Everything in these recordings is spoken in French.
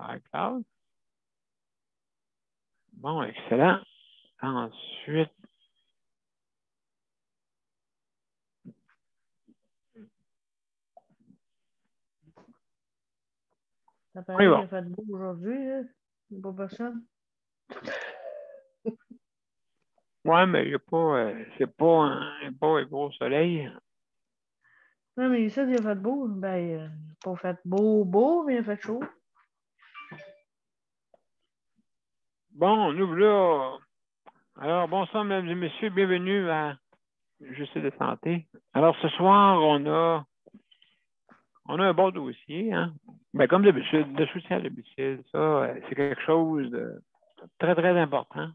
iCloud. Bon, excellent. Ensuite, Ça paraît qu'il a fait beau aujourd'hui, là. Il n'y a pas personne. oui, mais il n'y a pas, c'est pas un gros soleil. Non, mais ça, il a fait beau. Ben, il n'a pas fait beau, mais il a fait chaud. Bon, nous voilà. Alors, bonsoir, mesdames et messieurs, bienvenue à Justice de santé. Alors, ce soir, on a un bon dossier, hein? Ben, comme d'habitude, le soutien à domicile, ça, c'est quelque chose de très, très important.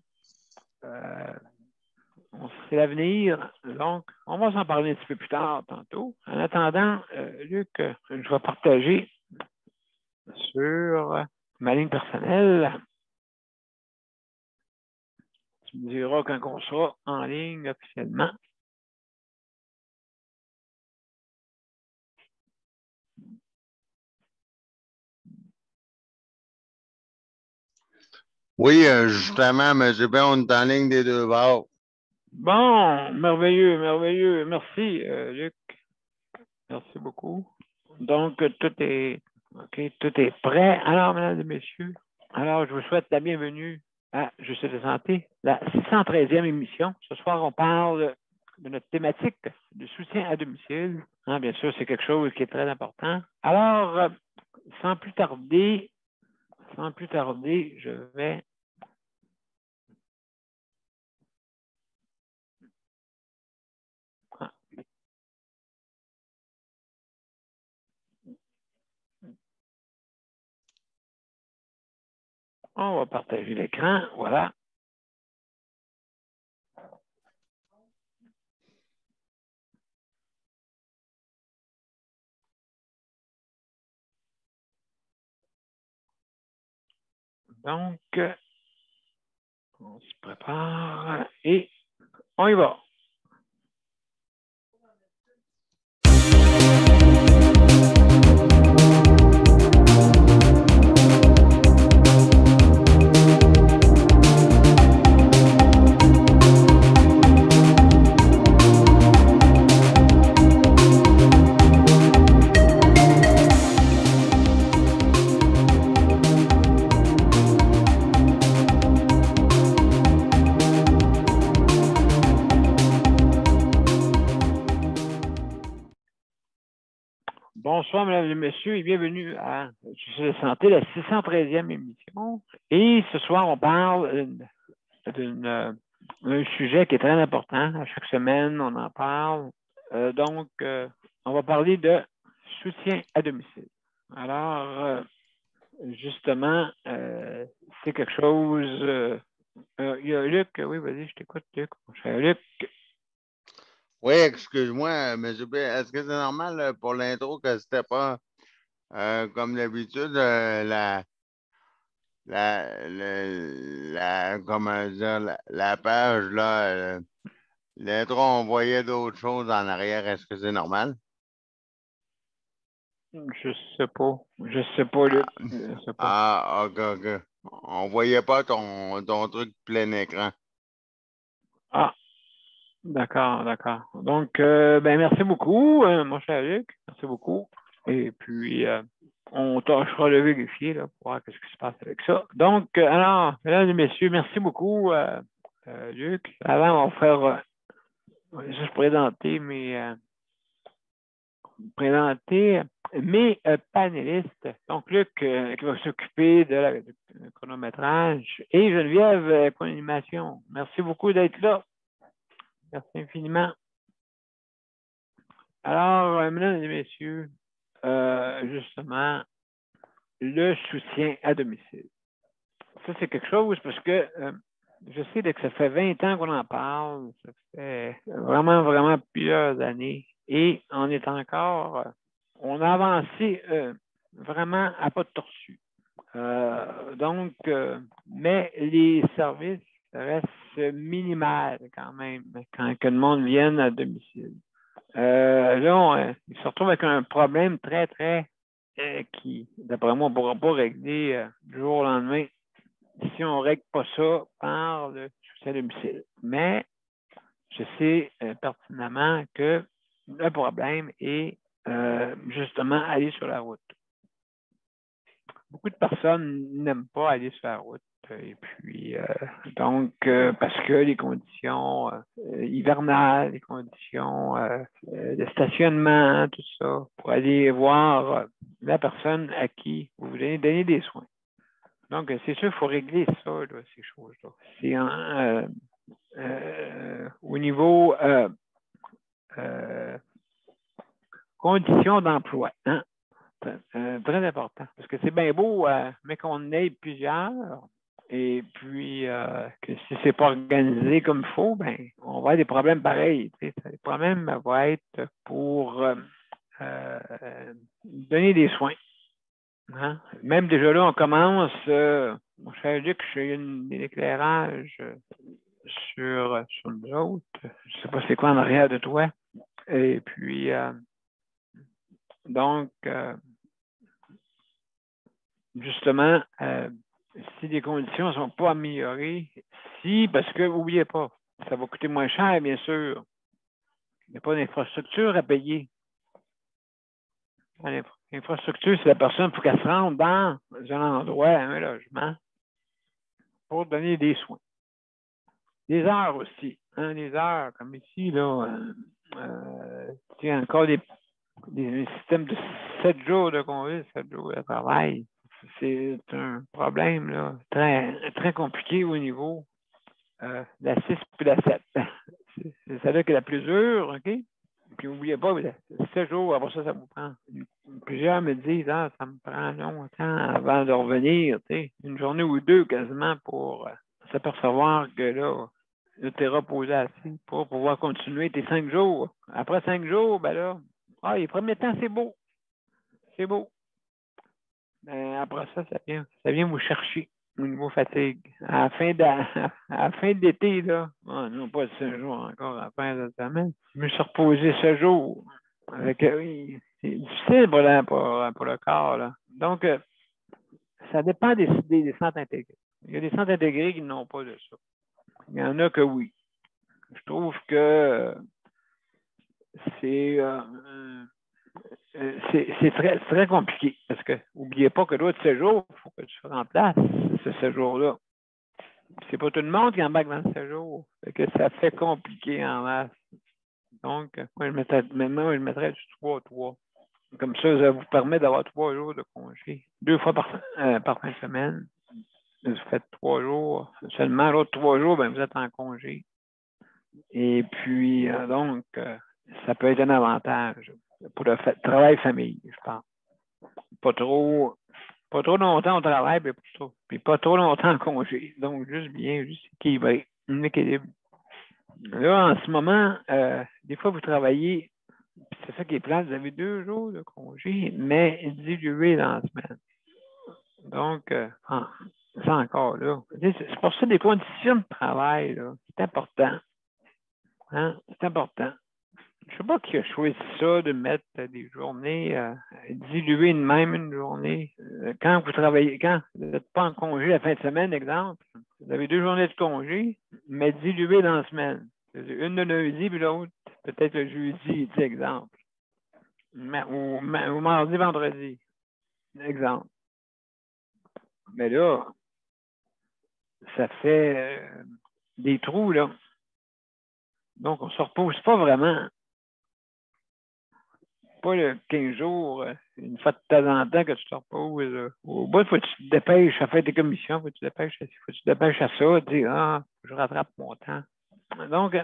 C'est l'avenir, donc on va s'en parler un petit peu plus tard, tantôt. En attendant, Luc, je vais partager sur ma ligne personnelle. Tu me diras quand on sera en ligne officiellement. Oui, justement, M. Ben, on est en ligne des deux bords. Bon, merveilleux, merveilleux. Merci, Luc. Merci beaucoup. Donc, tout est prêt. Alors, mesdames et messieurs, alors je vous souhaite la bienvenue à Justice de santé, la 613e émission. Ce soir, on parle de notre thématique du soutien à domicile. Hein, bien sûr, c'est quelque chose qui est très important. Alors, sans plus tarder, je vais on va partager l'écran. Voilà. Donc, on se prépare et on y va. Bonsoir, mesdames et messieurs, et bienvenue à Justice de santé, la 613e émission. Et ce soir, on parle d'un sujet qui est très important. À chaque semaine, on en parle. Donc, on va parler de soutien à domicile. Alors, justement, c'est quelque chose. Il y a Luc, oui, vas-y, je t'écoute, Luc. Mon cher Luc. Oui, excuse-moi, M. B. Est-ce que c'est normal pour l'intro que c'était pas, comme d'habitude, comment dire, la page, là, l'intro, on voyait d'autres choses en arrière. Est-ce que c'est normal? Je sais pas. Je sais pas, Luc. Je sais pas. Ah, ok. On voyait pas ton truc plein écran. Ah, d'accord. Donc, ben merci beaucoup, mon cher Luc. Merci beaucoup. Et puis, on tâchera de vérifier là, pour voir ce qui se passe avec ça. Donc, alors, mesdames et messieurs, merci beaucoup, Luc. Avant, on va faire juste présenter mes panélistes. Donc, Luc, qui va s'occuper du chronométrage, et Geneviève, pour l'animation. Merci beaucoup d'être là. Merci infiniment. Alors, mesdames et messieurs, justement, le soutien à domicile. Ça, c'est quelque chose parce que je sais que ça fait 20 ans qu'on en parle. Ça fait vraiment, vraiment plusieurs années. Et on est encore, on a avancé vraiment à pas de tortue. Donc, mais les services restent minimales quand même quand que le monde vienne à domicile. Là, il se retrouve avec un problème très, très qui, d'après moi, on ne pourra pas régler du jour au lendemain si on ne règle pas ça par le soutien à domicile. Mais je sais pertinemment que le problème est justement aller sur la route. Beaucoup de personnes n'aiment pas aller sur la route. Et puis, donc, parce que les conditions hivernales, les conditions de stationnement, tout ça, pour aller voir la personne à qui vous voulez donner des soins. Donc, c'est sûr, il faut régler ça, là, ces choses-là. C'est au niveau conditions d'emploi. Hein? Très important. Parce que c'est bien beau, mais qu'on ait plusieurs, et puis que si c'est pas organisé comme il faut, ben, on va avoir des problèmes pareils. Les problèmes vont être pour donner des soins. Hein? Même déjà là, on commence, mon cher Luc, j'ai un éclairage sur nous autres. Je ne sais pas c'est quoi en arrière de toi. Et puis, donc, justement, si les conditions ne sont pas améliorées, parce que, n'oubliez pas, ça va coûter moins cher, bien sûr. Il n'y a pas d'infrastructure à payer. L'infrastructure, c'est la personne pour qu'elle se rende dans un endroit, un logement, pour donner des soins. Des heures aussi. Hein, des heures, comme ici, là, il y a encore des systèmes de 7 jours de congé, 7 jours de travail. C'est un problème là, très, très compliqué au niveau de la 6 et la 7. C'est celle-là qui est la plus dure, OK? Puis n'oubliez pas, 7 jours, après ça vous prend. Plusieurs me disent, ça me prend longtemps avant de revenir, tu sais, une journée ou deux quasiment pour s'apercevoir que là, tu es reposé assez pour pouvoir continuer tes 5 jours. Après 5 jours, ben là, les premiers temps, c'est beau. C'est beau. Mais après ça, ça vient vous chercher au niveau fatigue. À la fin de l'été, là, non pas 5 jours encore à la fin de la semaine, je me suis reposé 7 jours. Oui, c'est difficile pour le corps. Là. Donc, ça dépend des centres intégrés. Il y a des centres intégrés qui n'ont pas de ça. Il y en a que oui. Je trouve que c'est très, très compliqué parce que n'oubliez pas que l'autre séjour, il faut que tu remplaces ce séjour-là. C'est pas tout le monde qui embarque dans le séjour. Que ça fait compliqué en masse. Donc, moi, je mettrais du 3-3. Comme ça vous permet d'avoir 3 jours de congé. 2 fois par fin de semaine. Vous faites 3 jours. Seulement l'autre 3 jours, ben, vous êtes en congé. Et puis, donc, ça peut être un avantage pour le travail famille, je pense. Pas trop longtemps au travail, puis pas trop longtemps en congé. Donc, juste équilibré. Un équilibre. Là, en ce moment, des fois, vous travaillez, c'est ça qui est plate, vous avez 2 jours de congé, mais dilués dans la semaine. Donc, c'est encore là. C'est pour ça les conditions de travail, là, c'est important. Hein? C'est important. Je ne sais pas qui a choisi ça de mettre des journées diluées de même une journée. Quand vous travaillez, quand vous n'êtes pas en congé la fin de semaine, exemple, vous avez 2 journées de congé, mais diluées dans la semaine. Une le lundi, puis l'autre, peut-être le jeudi, exemple. Ou mardi, vendredi, exemple. Mais là, ça fait des trous, là. Donc, on ne se repose pas vraiment. Pas le 15 jours, une fois de temps en temps que tu te reposes. Au bout, il faut que tu te dépêches à faire tes commissions, il faut que tu te dépêches à ça, dire je rattrape mon temps. Donc,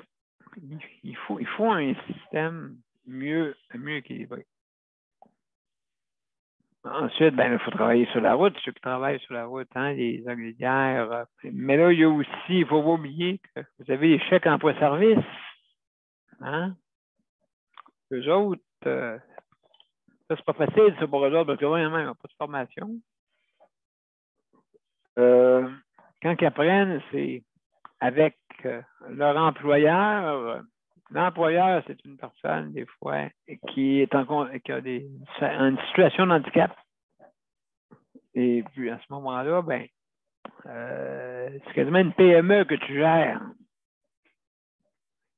il faut un système mieux équilibré. Ensuite, ben, il faut travailler sur la route, ceux qui travaillent sur la route, hein, les auxiliaires. Mais là, il y a aussi, il ne faut pas oublier que vous avez les chèques emploi-service. Hein? Eux autres, ça, c'est pas facile, ça, pour eux autres, parce que vraiment, ils n'ont pas de formation. Quand ils apprennent, c'est avec leur employeur L'employeur, c'est une personne, des fois, qui a une situation de handicap. Et puis, à ce moment-là, ben, c'est quasiment une PME que tu gères.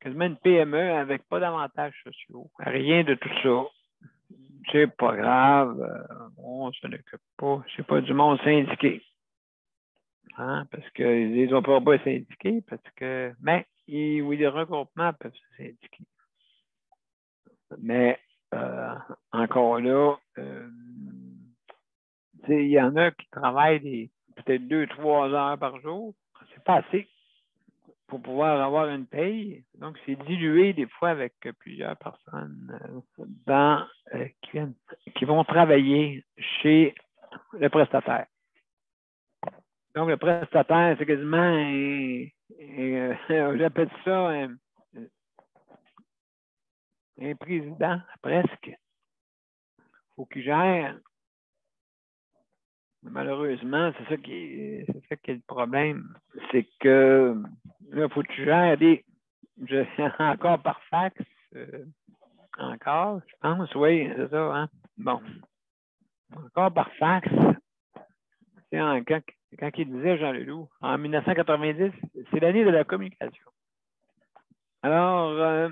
Quasiment une PME avec pas d'avantages sociaux. Rien de tout ça. C'est pas grave. On s'en occupe pas. C'est pas du monde syndiqué. Hein? Parce qu'ils ne vont pas syndiquer. Mais les regroupements peuvent se syndiquer. Mais encore là, il y en a qui travaillent peut-être 2-3 heures par jour. C'est pas assez pour pouvoir avoir une paye. Donc, c'est dilué des fois avec plusieurs personnes qui vont travailler chez le prestataire. Donc, le prestataire, c'est quasiment, j'appelle ça un président, presque. Il faut qu'il gère. Malheureusement, c'est ça qui est le problème. C'est que là, il faut que tu gères encore par fax. Encore, je pense, oui, c'est ça. Hein? Bon. Encore par fax. Quand il disait, Jean Leloup, en 1990, c'est l'année de la communication. Alors,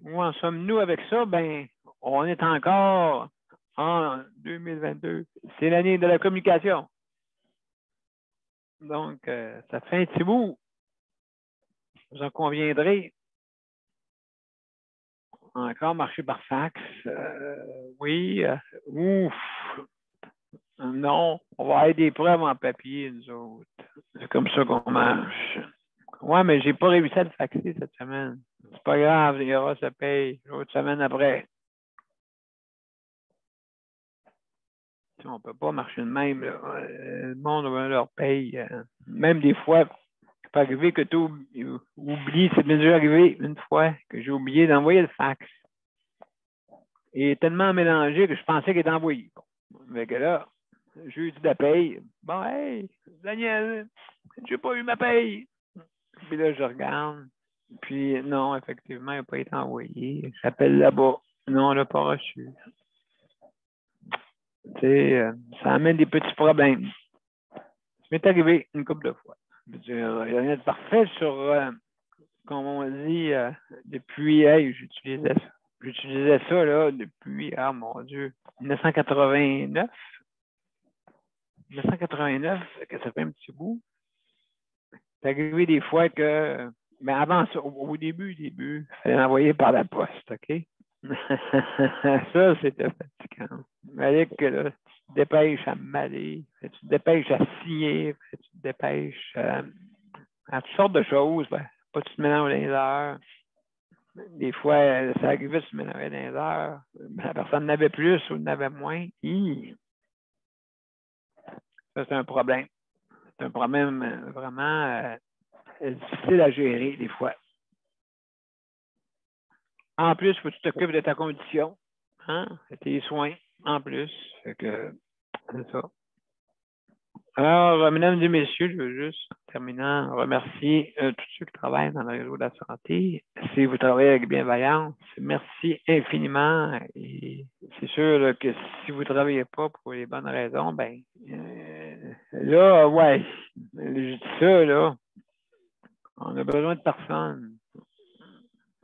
où en sommes-nous avec ça? Ben, on est encore en 2022. C'est l'année de la communication. Donc, ça fait un petit bout. Vous en conviendrez. Encore marché par fax. Oui. Ouf. Non, on va avoir des preuves en papier, nous autres. C'est comme ça qu'on marche. Ouais, mais j'ai pas réussi à le faxer cette semaine. C'est pas grave, il y aura ça paye l'autre semaine après. On ne peut pas marcher de même. Là. Le monde leur paye. Même des fois, il peut arriver que tu oublies. C'est déjà arrivé une fois que j'ai oublié d'envoyer le fax. Il est tellement mélangé que je pensais qu'il était envoyé. Mais que là, jeudi de la paye. Bon, hey, Daniel, j'ai pas eu ma paye. Puis là, je regarde. Puis non, effectivement, il n'a pas été envoyé. J'appelle là-bas. Non, on l'a pas reçu. Ça amène des petits problèmes. Ça m'est arrivé une couple de fois. Je veux dire, il n'y a rien de parfait sur, comme on dit, depuis, hey, j'utilisais ça là, depuis, ah mon Dieu, 1989. 1989, que ça fait un petit bout. C'est arrivé des fois que, mais avant ça, au début, il fallait l'envoyer par la poste, OK? Ça, c'était fatigant. Il fallait que là, tu te dépêches à m'aller, tu te dépêches à signer, tu te dépêches à toutes sortes de choses. Ben, pas tu te mélanges dans les heures. Des fois, ça arrivait de se mélanger dans les heures. La personne n'avait plus ou n'avait moins. Ça, c'est un problème. C'est un problème vraiment difficile à gérer des fois. En plus, il faut que tu t'occupes de ta condition, hein? Tes soins, en plus. Fait que, c'est ça. Alors, mesdames et messieurs, je veux juste, en terminant, remercier tous ceux qui travaillent dans le réseau de la santé. Si vous travaillez avec bienveillance, merci infiniment. Et c'est sûr là, que si vous ne travaillez pas pour les bonnes raisons, ben là, ouais, je dis ça, là, on a besoin de personne.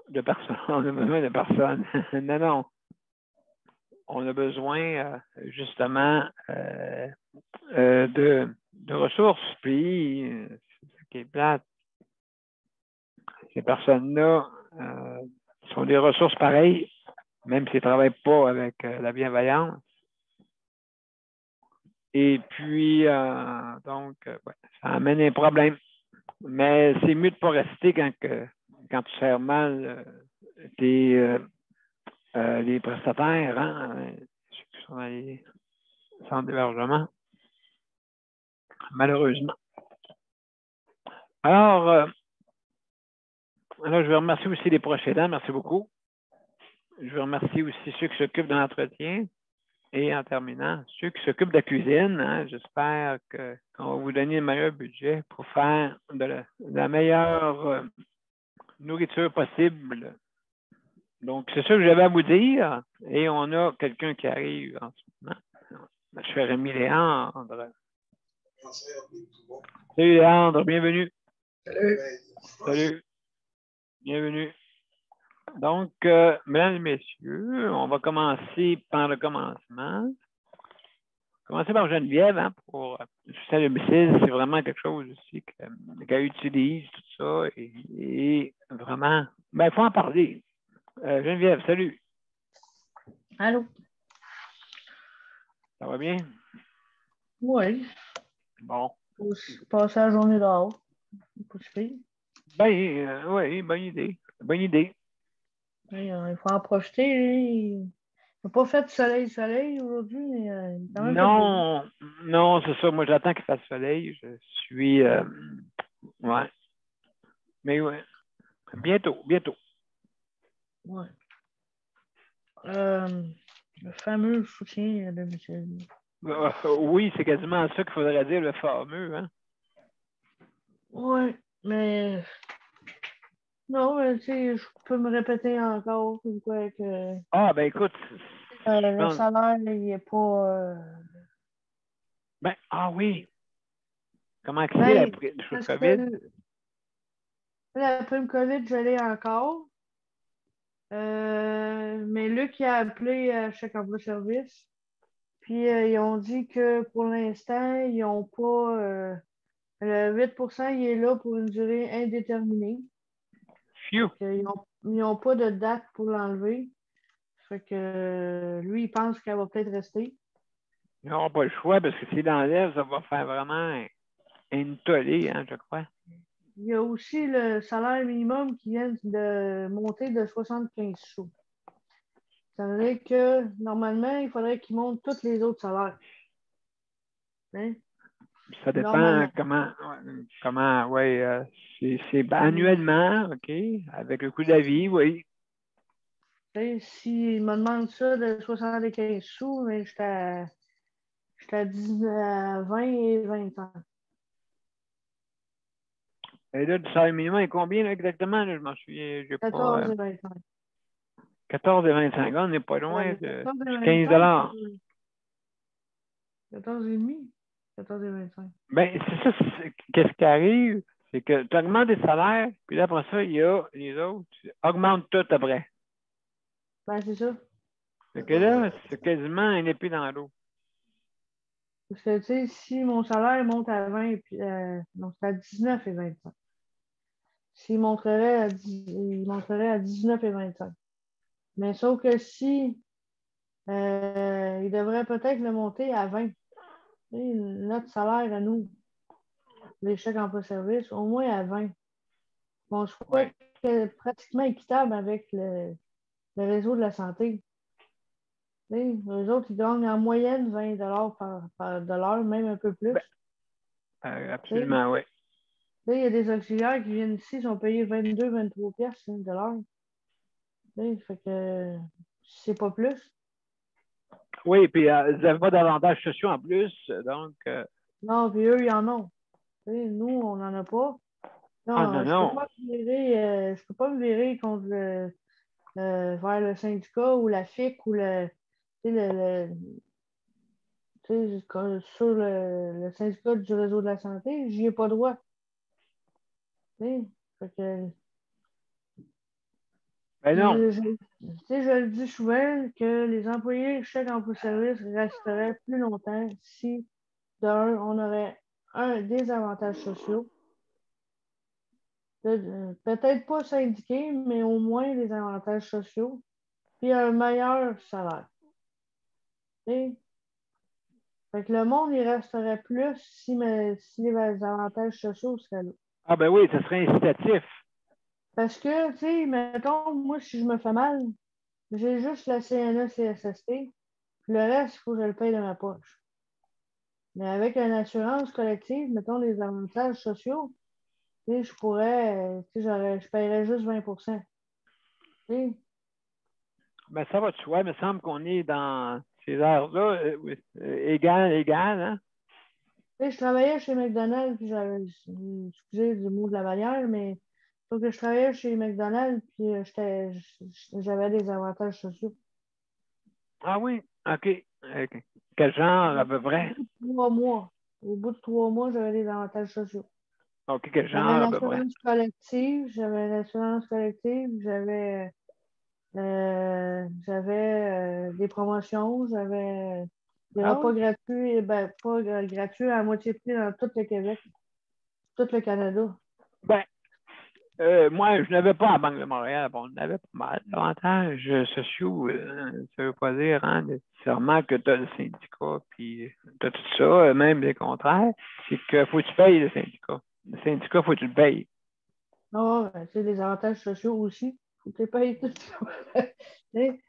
On a besoin de personne. Non. On a besoin, justement, de ressources. Puis, c'est ça qui est plate. Ces personnes-là sont des ressources pareilles, même s'ils ne travaillent pas avec la bienveillance. Et puis, donc, ouais, ça amène un problème. Mais c'est mieux de ne pas rester quand tu sers mal les prestataires, hein, ceux qui sont dans les centres d'hébergement, malheureusement. Alors, je vais remercier aussi les proches aidants. Merci beaucoup. Je veux remercier aussi ceux qui s'occupent de l'entretien. Et en terminant, ceux qui s'occupent de la cuisine, hein, j'espère qu'on va vous donner un meilleur budget pour faire de la meilleure nourriture possible Donc, c'est ça que j'avais à vous dire. Et on a quelqu'un qui arrive en ce moment. M. Rémi Léandre. Salut Léandre, bienvenue. Salut. Salut. Bienvenue. Donc, mesdames et messieurs, on va commencer par le commencement. Commencer par Geneviève, hein, pour le suicide à domicile, c'est vraiment quelque chose aussi qu'elle utilise, tout ça, et vraiment, ben, il faut en parler. Geneviève, salut. Allô? Ça va bien? Oui. Bon. Faut passer la journée dehors. Pas si pire. Ben, oui, bonne idée. Bonne idée. Oui, il faut en profiter. Il n'a pas fait de soleil aujourd'hui, mais il a quand même fait beau. Non, c'est ça. Moi, j'attends qu'il fasse soleil. Je suis. Ouais. Mais ouais. Bientôt. Ouais. Le fameux soutien de M. Oui, c'est quasiment ça qu'il faudrait dire, le fameux, hein? Oui, mais non, mais tu sais, je peux me répéter encore comme quoi que Ah, ben écoute. le salaire, il n'est pas. Ben, ah oui. Comment c'est Ben, la chose parce COVID? que la prime COVID, je l'ai encore. Mais Luc il a appelé à Chèque emploi service. Puis ils ont dit que pour l'instant, ils n'ont pas. Le 8%, il est là pour une durée indéterminée. Phew. Ils n'ont pas de date pour l'enlever. Fait que lui, il pense qu'elle va peut-être rester. Ils n'auront pas le choix parce que s'ils l'enlèvent, ça va faire vraiment une tollée, hein, je crois. Il y a aussi le salaire minimum qui vient de monter de 75 sous. Ça veut dire que normalement, il faudrait qu'il monte tous les autres salaires. Hein? Ça dépend Normalement. comment, oui, c'est annuellement, OK, avec le coût de la vie, oui. S'il me demande ça de 75 sous, mais j'étais à 20 et 25. Et là, le salaire minimum est combien là, exactement? Là, je m'en souviens, j'ai 14 pas. et 25. 14 et 25 on n'est pas loin de 14 et 15 25, 14 et demi, 14 et 25. Ben, c'est ça, qu'est-ce qui arrive? C'est que tu augmentes les salaires, puis là, après ça, il y a les autres, tu augmentes tout après. Ben, c'est ça. Fait que là, c'est quasiment une épée dans l'eau. Parce que, tu sais, si mon salaire monte à 20, puis, non, c'est à 19 et 25. S'il monterait il monterait à 19 et 25. Mais sauf que si il devrait peut-être le monter à 20. Tu sais, notre salaire à nous, les chèques emploi service, au moins à 20. On soit pratiquement équitable avec le réseau de la santé. Tu sais, eux autres, ils gagnent en moyenne 20 par de l'heure, même un peu plus. Ben, absolument, oui. Il y a des auxiliaires qui viennent ici, sont payés 22-23 piastres de l'heure. Fait que c'est pas plus. Oui, puis ils n'avaient pas d'avantages sociaux en plus, donc. Non, puis eux, ils en ont. Nous, on n'en a pas. Ah non, Non, non. je peux pas me virer contre vers le syndicat ou la FIC ou sur le syndicat du réseau de la santé, j'y ai pas droit. Fait que, Ben non. je le dis souvent que les employés chèque emploi service resteraient plus longtemps si, d'un, on aurait des avantages sociaux. Peut-être pas syndiqués, mais au moins des avantages sociaux, puis un meilleur salaire. T'sais? Fait que le monde, il resterait plus si les avantages sociaux seraient là. Ah ben oui, ça serait incitatif. Parce que, tu sais, mettons, moi, si je me fais mal, j'ai juste la CNE-CSST, puis le reste, il faut que je le paye de ma poche. Mais avec une assurance collective, mettons les avantages sociaux, tu sais, je pourrais, tu sais, je paierais juste 20%. Tu sais, Ben ça va de soi, il me semble qu'on est dans ces heures-là, égal, hein? je travaillais chez McDonald's, puis j'avais, excusez du mot de la manière, mais Donc, je travaillais chez McDonald's, puis j'avais des avantages sociaux. Ah oui, OK. OK. Quel genre, à peu près? 3 mois. Au bout de 3 mois, j'avais des avantages sociaux. OK, quel genre, J'avais à peu près? l'assurance collective, j'avais des promotions, j'avais des Ah repas oui? gratuits, ben, pas gratuits, à moitié prix dans tout le Québec, tout le Canada. Ben, moi, je n'avais pas à Banque de Montréal. Bon, on avait pas mal d'avantages sociaux. Ça ne veut pas dire nécessairement que tu as le syndicat, puis tu as tout ça, même le contraire. C'est qu'il faut que tu payes le syndicat. Le syndicat, il faut que tu le payes. Ah, ben, c'est des avantages sociaux aussi. Faut que tu payes tout. Tu sais.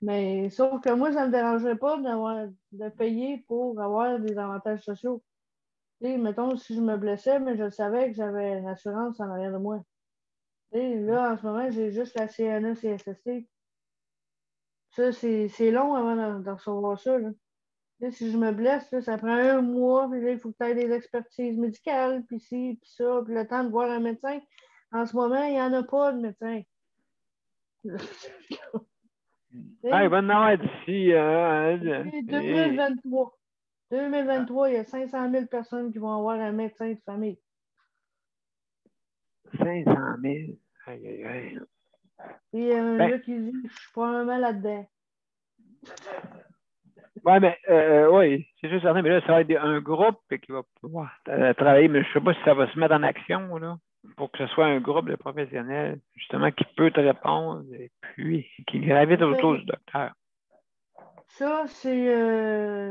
Mais sauf que moi, ça ne me dérangerait pas de payer pour avoir des avantages sociaux. Tu sais, mettons, si je me blessais, mais je savais que j'avais l'assurance en arrière de moi. Tu sais, là, en ce moment, j'ai juste la CNE, CSST. Ça, c'est long avant de recevoir ça, là. Tu sais, si je me blesse, là, ça prend 1 mois, puis là, il faut que tu aies des expertises médicales, puis ci, puis ça, puis le temps de voir un médecin. En ce moment, il n'y en a pas de médecin. Tu Ah, il sais, va en avoir d'ici. depuis 2023. 2023, il y a 500 000 personnes qui vont avoir un médecin de famille. 500 000. Aïe, aïe, aïe. Et il y a un Ben, gars qui dit, je suis probablement là-dedans. ouais, mais oui, c'est juste certain, mais là, ça va être un groupe qui va pouvoir travailler, mais je ne sais pas si ça va se mettre en action, là, pour que ce soit un groupe de professionnels, justement, qui peut te répondre et puis qui gravite autour du docteur. Ça, c'est,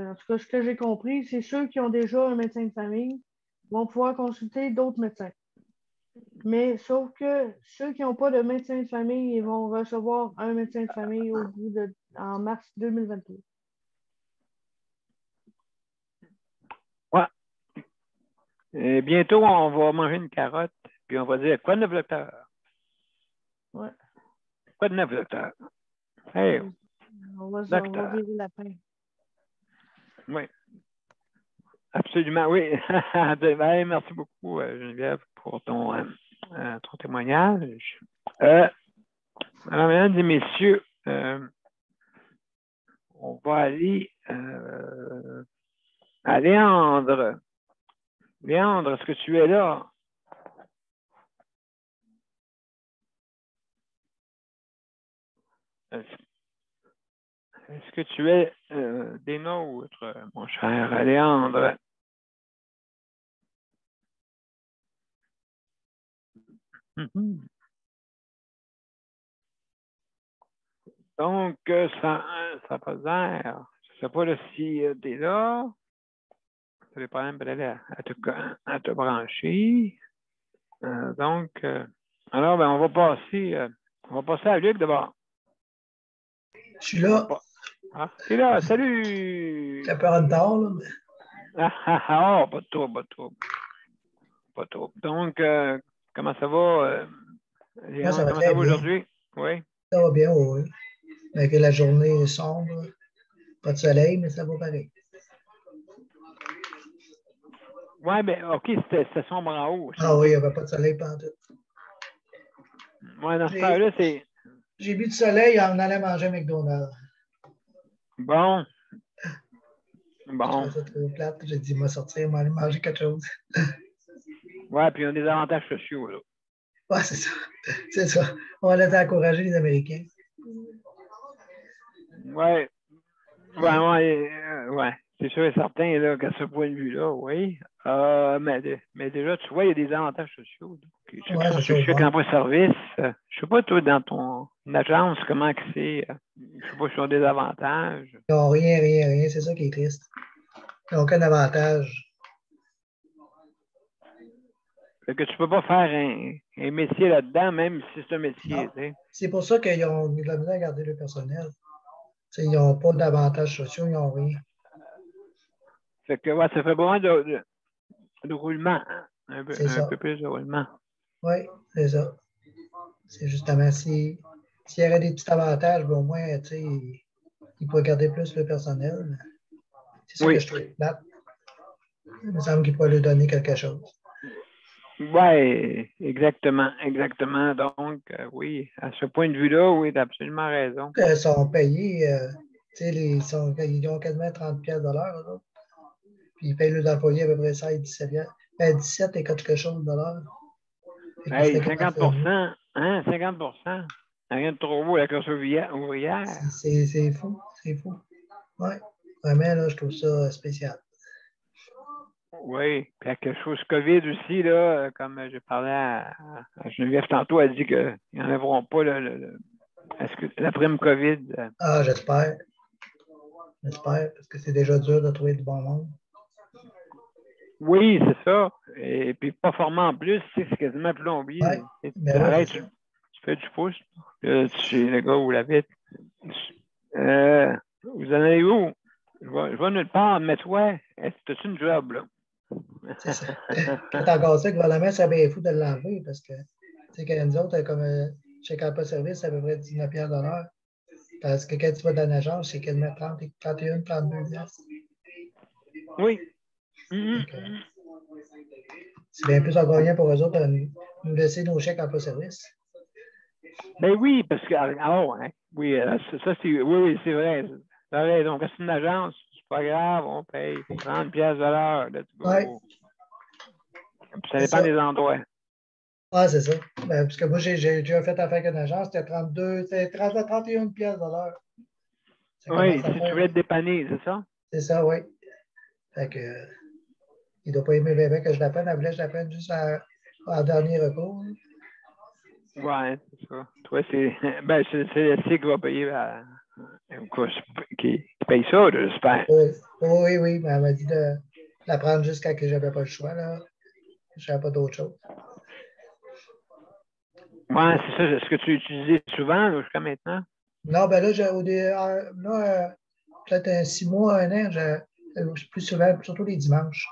en tout cas, ce que j'ai compris, c'est ceux qui ont déjà un médecin de famille vont pouvoir consulter d'autres médecins. Mais sauf que ceux qui n'ont pas de médecin de famille, ils vont recevoir un médecin de famille en mars 2023. Ouais. Et bientôt, on va manger une carotte, puis on va dire quoi de neuf, docteur? Ouais. Quoi de neuf, docteur? Hey, On va docteur. virer la fin. Oui, absolument, oui. Ben, merci beaucoup, Geneviève, pour ton témoignage. Alors, mesdames et messieurs, on va aller à Léandre. Léandre, est-ce que tu es là? Est-ce que tu es des nôtres, mon cher Léandre? Donc, ça pas l'air. Je ne sais pas là, si tu es là. Tu as des problèmes peut-être à te brancher. Donc, alors, ben, on va passer à Luc d'abord. Je suis là. Ah, t'es là, salut! J'ai peur de tard, là. Oh, pas de trouble, pas de trouble. Pas de trouble. Donc, comment ça va, Moi, Léon? ça va Comment ça très va bien. aujourd'hui? Oui. Ça va bien, oui. Malgré la journée sombre, pas de soleil, mais ça va pareil. Oui, mais OK, c'était sombre en haut. Ah oui, il n'y avait pas de soleil pendant tout. Oui, dans ce temps-là, c'est J'ai vu du soleil en allant manger à McDonald's. bon. Je Bon. trouvais ça trop plate. J'ai dit, moi sortir, moi aller manger quelque chose. Ouais, puis on a des avantages sociaux, là. Ouais, c'est ça. C'est ça. On va laisser encourager les Américains. Ouais. Ouais. C'est sûr et certain, là, qu'à ce point de vue-là, oui. Mais déjà, tu vois, il y a des avantages sociaux. Donc, ceux Ouais, c'est ça. ceux qui Ouais. n'ont pas de service, je sais pas, toi, dans ton agence, comment que c'est. Je sais pas si ont des avantages. Ils n'ont rien, rien, rien. C'est ça qui est triste. Ils n'ont aucun avantage. Fait que tu peux pas faire un métier là-dedans, même si c'est un métier, tu sais. C'est pour ça qu'ils ont mis de la misère à garder le personnel. T'sais, ils n'ont pas d'avantages sociaux, ils n'ont rien. Fait que, ouais, ça fait besoin de roulement, hein. C'est Un ça. peu plus de roulement. Oui, c'est ça. C'est justement s'il y avait des petits avantages, ben, au moins, ils pourraient garder plus le personnel. C'est ça que Oui. je trouve plate. Il me semble qu'ils pourraient lui donner quelque chose. Oui, exactement, exactement. Donc, oui, à ce point de vue-là, oui, tu as absolument raison. Ils sont payés, tu sais, ils ont quasiment 30 pièces de l'heure, là. Puis ils payent les employés à peu près 16, 17 piastres. 17 et quelque chose de l'heure. Fait que Hey, c'est 50 hein, 50 rien de trop beau, la classe ouvrière. C'est fou, c'est fou. Oui, vraiment, là, je trouve ça spécial. Oui, puis quelque chose COVID aussi, là, comme je parlais à Geneviève tantôt, elle dit qu'ils n'enlèveront pas la prime COVID. Ah, j'espère. J'espère, parce que c'est déjà dur de trouver du bon monde. Oui, c'est ça. Et puis pas formé en plus, tu sais, c'est quasiment plombier. Ouais, Tu ben ouais, arrêtes, c'est ça. tu fais du pouce. Chez le gars ou la vite. Vous en allez où? Je vais nulle part, mais toi, t'as-tu une job, là? C'est ça. C'est encore ça que gouvernement, ça bien fou de l'enlever parce que, tu sais, que nous autres, comme chez Campa Service, c'est à peu près 19 piastres de l'heure. Parce que quand tu vas dans l'agence, c'est quasiment 30, 31, 32 piastres. Oui. C'est bien plus encore rien pour eux autres de nous laisser nos chèques Campa Service. Ben oui, parce que, alors, hein, oui, oui, c'est vrai. T'as raison. Quand c'est une agence, c'est pas grave, on paye 30 piastres de l'heure, let's go. Ouais. Puis ça dépend des endroits. Ah, c'est ça. Ben, parce que moi, j'ai déjà fait affaire avec une agence, c'était 30 à 31 piastres de l'heure. Oui, si tu veux être dépanné, c'est ça? C'est ça, oui. Fait que, il ne doit pas aimer bébé que je l'appelle. Elle voulait que je l'appelle juste en dernier recours. Ouais, c'est ça. Toi, c'est le SIC qui va payer qui paye ça, j'espère. Oui, oui, mais elle m'a dit de la prendre jusqu'à que je n'avais pas le choix. Là. Je n'avais pas d'autre chose. Ouais, c'est ça. Est-ce que tu utilisais souvent jusqu'à maintenant? Non, ben là, peut-être 6 mois, 1 an, plus souvent, surtout les dimanches.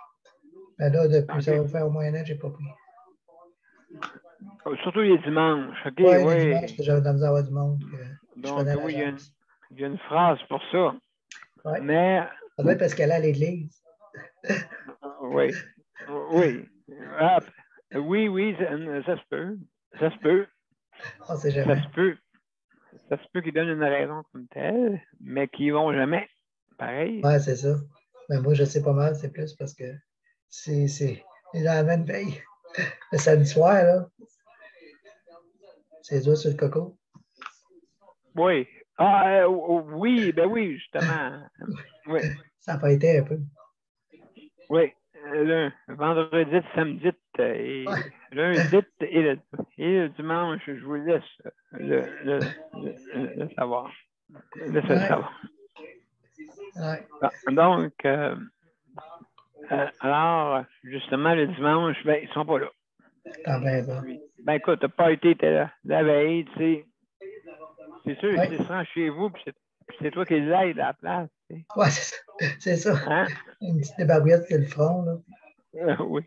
Mais là, depuis ça va faire au moins 1 an, je n'ai pas pris. Surtout les dimanches. OK, Oui, oui. les dimanches, j'avais de la misère à avoir du monde. Donc, oui, il y a une phrase pour ça. Ouais. Mais. Ça doit être parce qu'elle est à l'église. Oui. Oui. Ah, oui, ça se peut. Ça se peut. On sait jamais. Ça se peut. Ça se peut qu'ils donnent une raison comme telle, mais qu'ils vont jamais. Pareil. Oui, c'est ça. Mais moi, je sais pas mal, c'est plus parce que c'est dans la même veille. Le samedi soir, là. C'est dur sur le coco. Oui. Oui, ben oui, justement. Oui. Ça n'a pas été un peu. Oui. Le vendredi, samedi et lundi et le dimanche, je vous laisse le savoir. Laissez le savoir. Ouais. Donc, alors, justement, le dimanche, ben, ils ne sont pas là. T'en plein ça. Ben écoute, t'as pas été la veille, tu sais. C'est sûr, Ouais. c'est ça chez vous, puis c'est toi qui l'aide à la place. Tu sais. Ouais, c'est ça. Hein? Une petite débarbouillette sur le front, là. Oui.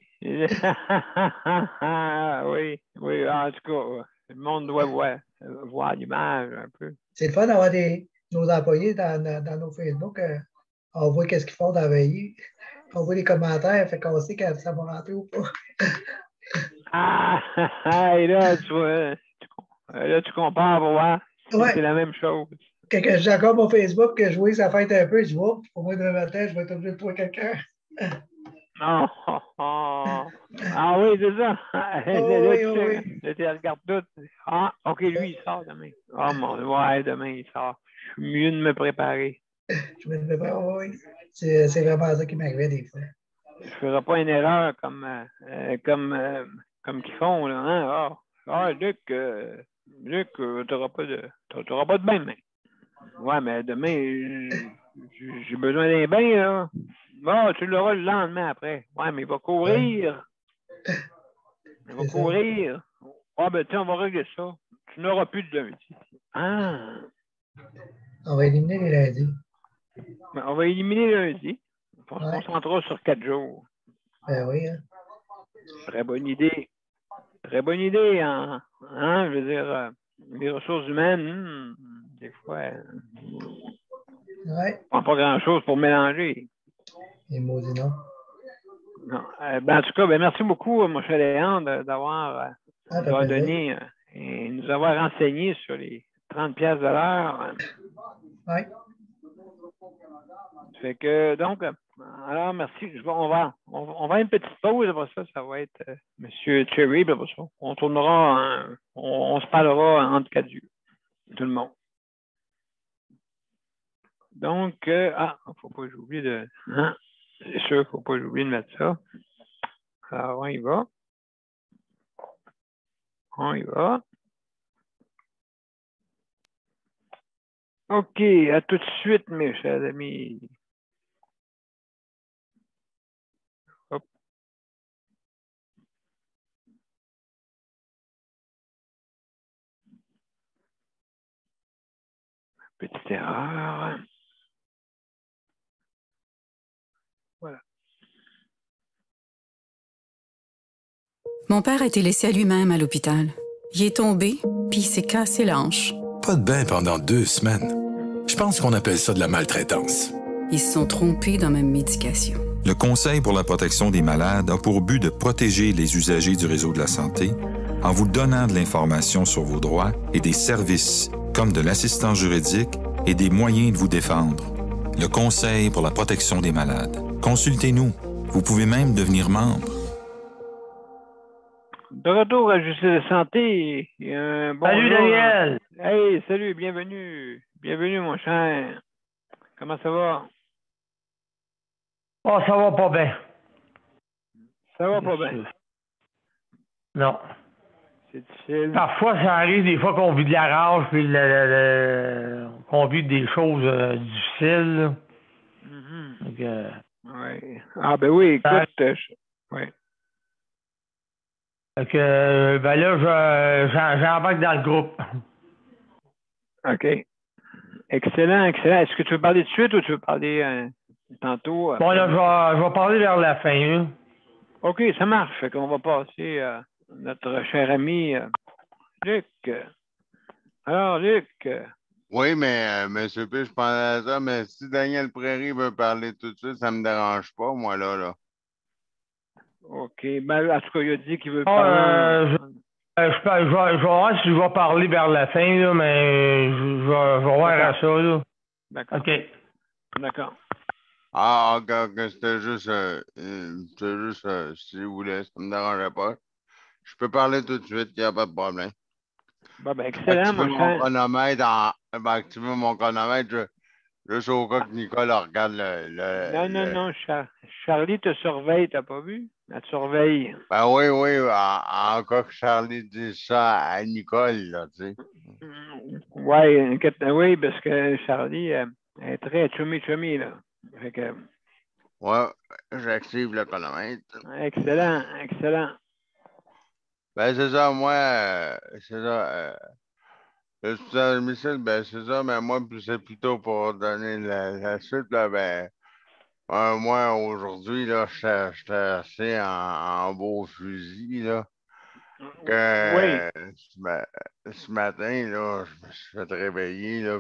Oui, en tout cas, le monde doit voir l'image un peu. C'est le fun d'avoir nos employés dans nos Facebook. On voit qu'est-ce qu'ils font dans la veillée. On voit les commentaires, fait qu'on sait quand ça va rentrer ou pas. Et là, tu compares pour voir si Ouais. c'est la même chose. Quand j'ai encore mon Facebook, que je vois que ça fait un peu, je vois, pour moi, demain matin, je vais être obligé de trouver quelqu'un. Ah oui, c'est ça. Oh, oui, oh, oui. Là, tu regardes tout. Ah, OK, lui, il sort demain. Ah, ouais, demain, il sort. Je suis mieux de me préparer. Je me disais, oh, oui. C'est vraiment ça qui m'arrivait des fois. Je ne ferai pas une erreur comme qu'ils font, là. Hein? Luc, tu n'auras pas de bain demain. Ouais, mais demain, j'ai besoin d'un bain, là. Bon, tu l'auras le lendemain après. Ouais, mais il va courir. Il va courir. Ah, ben, tiens, on va régler ça. Tu n'auras plus de lundi. Ah. On va éliminer les lundis. Ben, on va éliminer lundi. On se concentrera sur 4 jours. Ben oui, hein. Très bonne idée. Très bonne idée, hein? Je veux dire, les ressources humaines, des fois, Ouais. pas grand-chose pour mélanger. Les maudits non. Non. En tout cas, merci beaucoup, mon cher Léon, d'avoir donné et nous avoir renseigné sur les 30 pièces de l'heure. Oui. Fait que, donc, alors, merci. On va à une petite pause. Après ça, ça va être M. Cherry. Après ça, on tournera, on se parlera entre quatre yeux, tout le monde. Donc, il ne faut pas que j'oublie de... Hein? C'est sûr, il ne faut pas que j'oublie de mettre ça. Alors, on y va. On y va. OK, à tout de suite, mes chers amis. Hop. Petite erreur. Voilà. Mon père a été laissé à lui-même à l'hôpital. Il est tombé, puis il s'est cassé la hanche. Pas de bain pendant 2 semaines. Je pense qu'on appelle ça de la maltraitance. Ils se sont trompés dans ma médication. Le Conseil pour la protection des malades a pour but de protéger les usagers du réseau de la santé en vous donnant de l'information sur vos droits et des services, comme de l'assistance juridique et des moyens de vous défendre. Le Conseil pour la protection des malades. Consultez-nous. Vous pouvez même devenir membre. De retour à Justice de Santé. Salut Daniel! Hey, salut, bienvenue. Bienvenue, mon cher. Comment ça va? Oh, ça va pas bien. Ça va pas bien. Non. C'est difficile. Parfois, ça arrive des fois qu'on vit de la rage, puis qu'on vit des choses difficiles. Donc, oui. Ah, ben oui, écoute. Oui. Donc, ben là, j'embarque dans le groupe. OK. Excellent, excellent. Est-ce que tu veux parler de suite ou tu veux parler tantôt? Bon, là, je vais parler vers la fin. Hein. OK, ça marche. Fait qu'on va passer à notre cher ami Luc. Alors, Luc. Oui, mais M. P, je pensais à ça, mais si Daniel Prairie veut parler tout de suite, ça ne me dérange pas, moi, là. OK. Ben, en tout cas, il a dit qu'il veut parler. Je vais voir si je vais parler vers la fin, là, mais je vais voir à ça. Là. D'accord. OK. D'accord. Ah, OK, c'était juste, si vous voulez, ça ne me dérangeait pas. Je peux parler tout de suite, il n'y a pas de problème. Ben, excellent, mon cher. Activer mon chronomètre, juste au cas que Nicole regarde Non, Charlie te surveille, t'as pas vu? Elle te surveille. Ben oui, en cas que Charlie dise ça à Nicole, là, tu sais. Oui, parce que Charlie est très chummy, là. Fait que... Ouais, j'active le chronomètre. Excellent, excellent. Ben, c'est ça, moi, c'est ça. Le domicile, ben, c'est ça, mais moi, c'est plutôt pour donner la suite, là, ben, moi, aujourd'hui, là, j'étais assez en beau fusil, là. Que, ce matin, là, je me suis fait réveiller, là,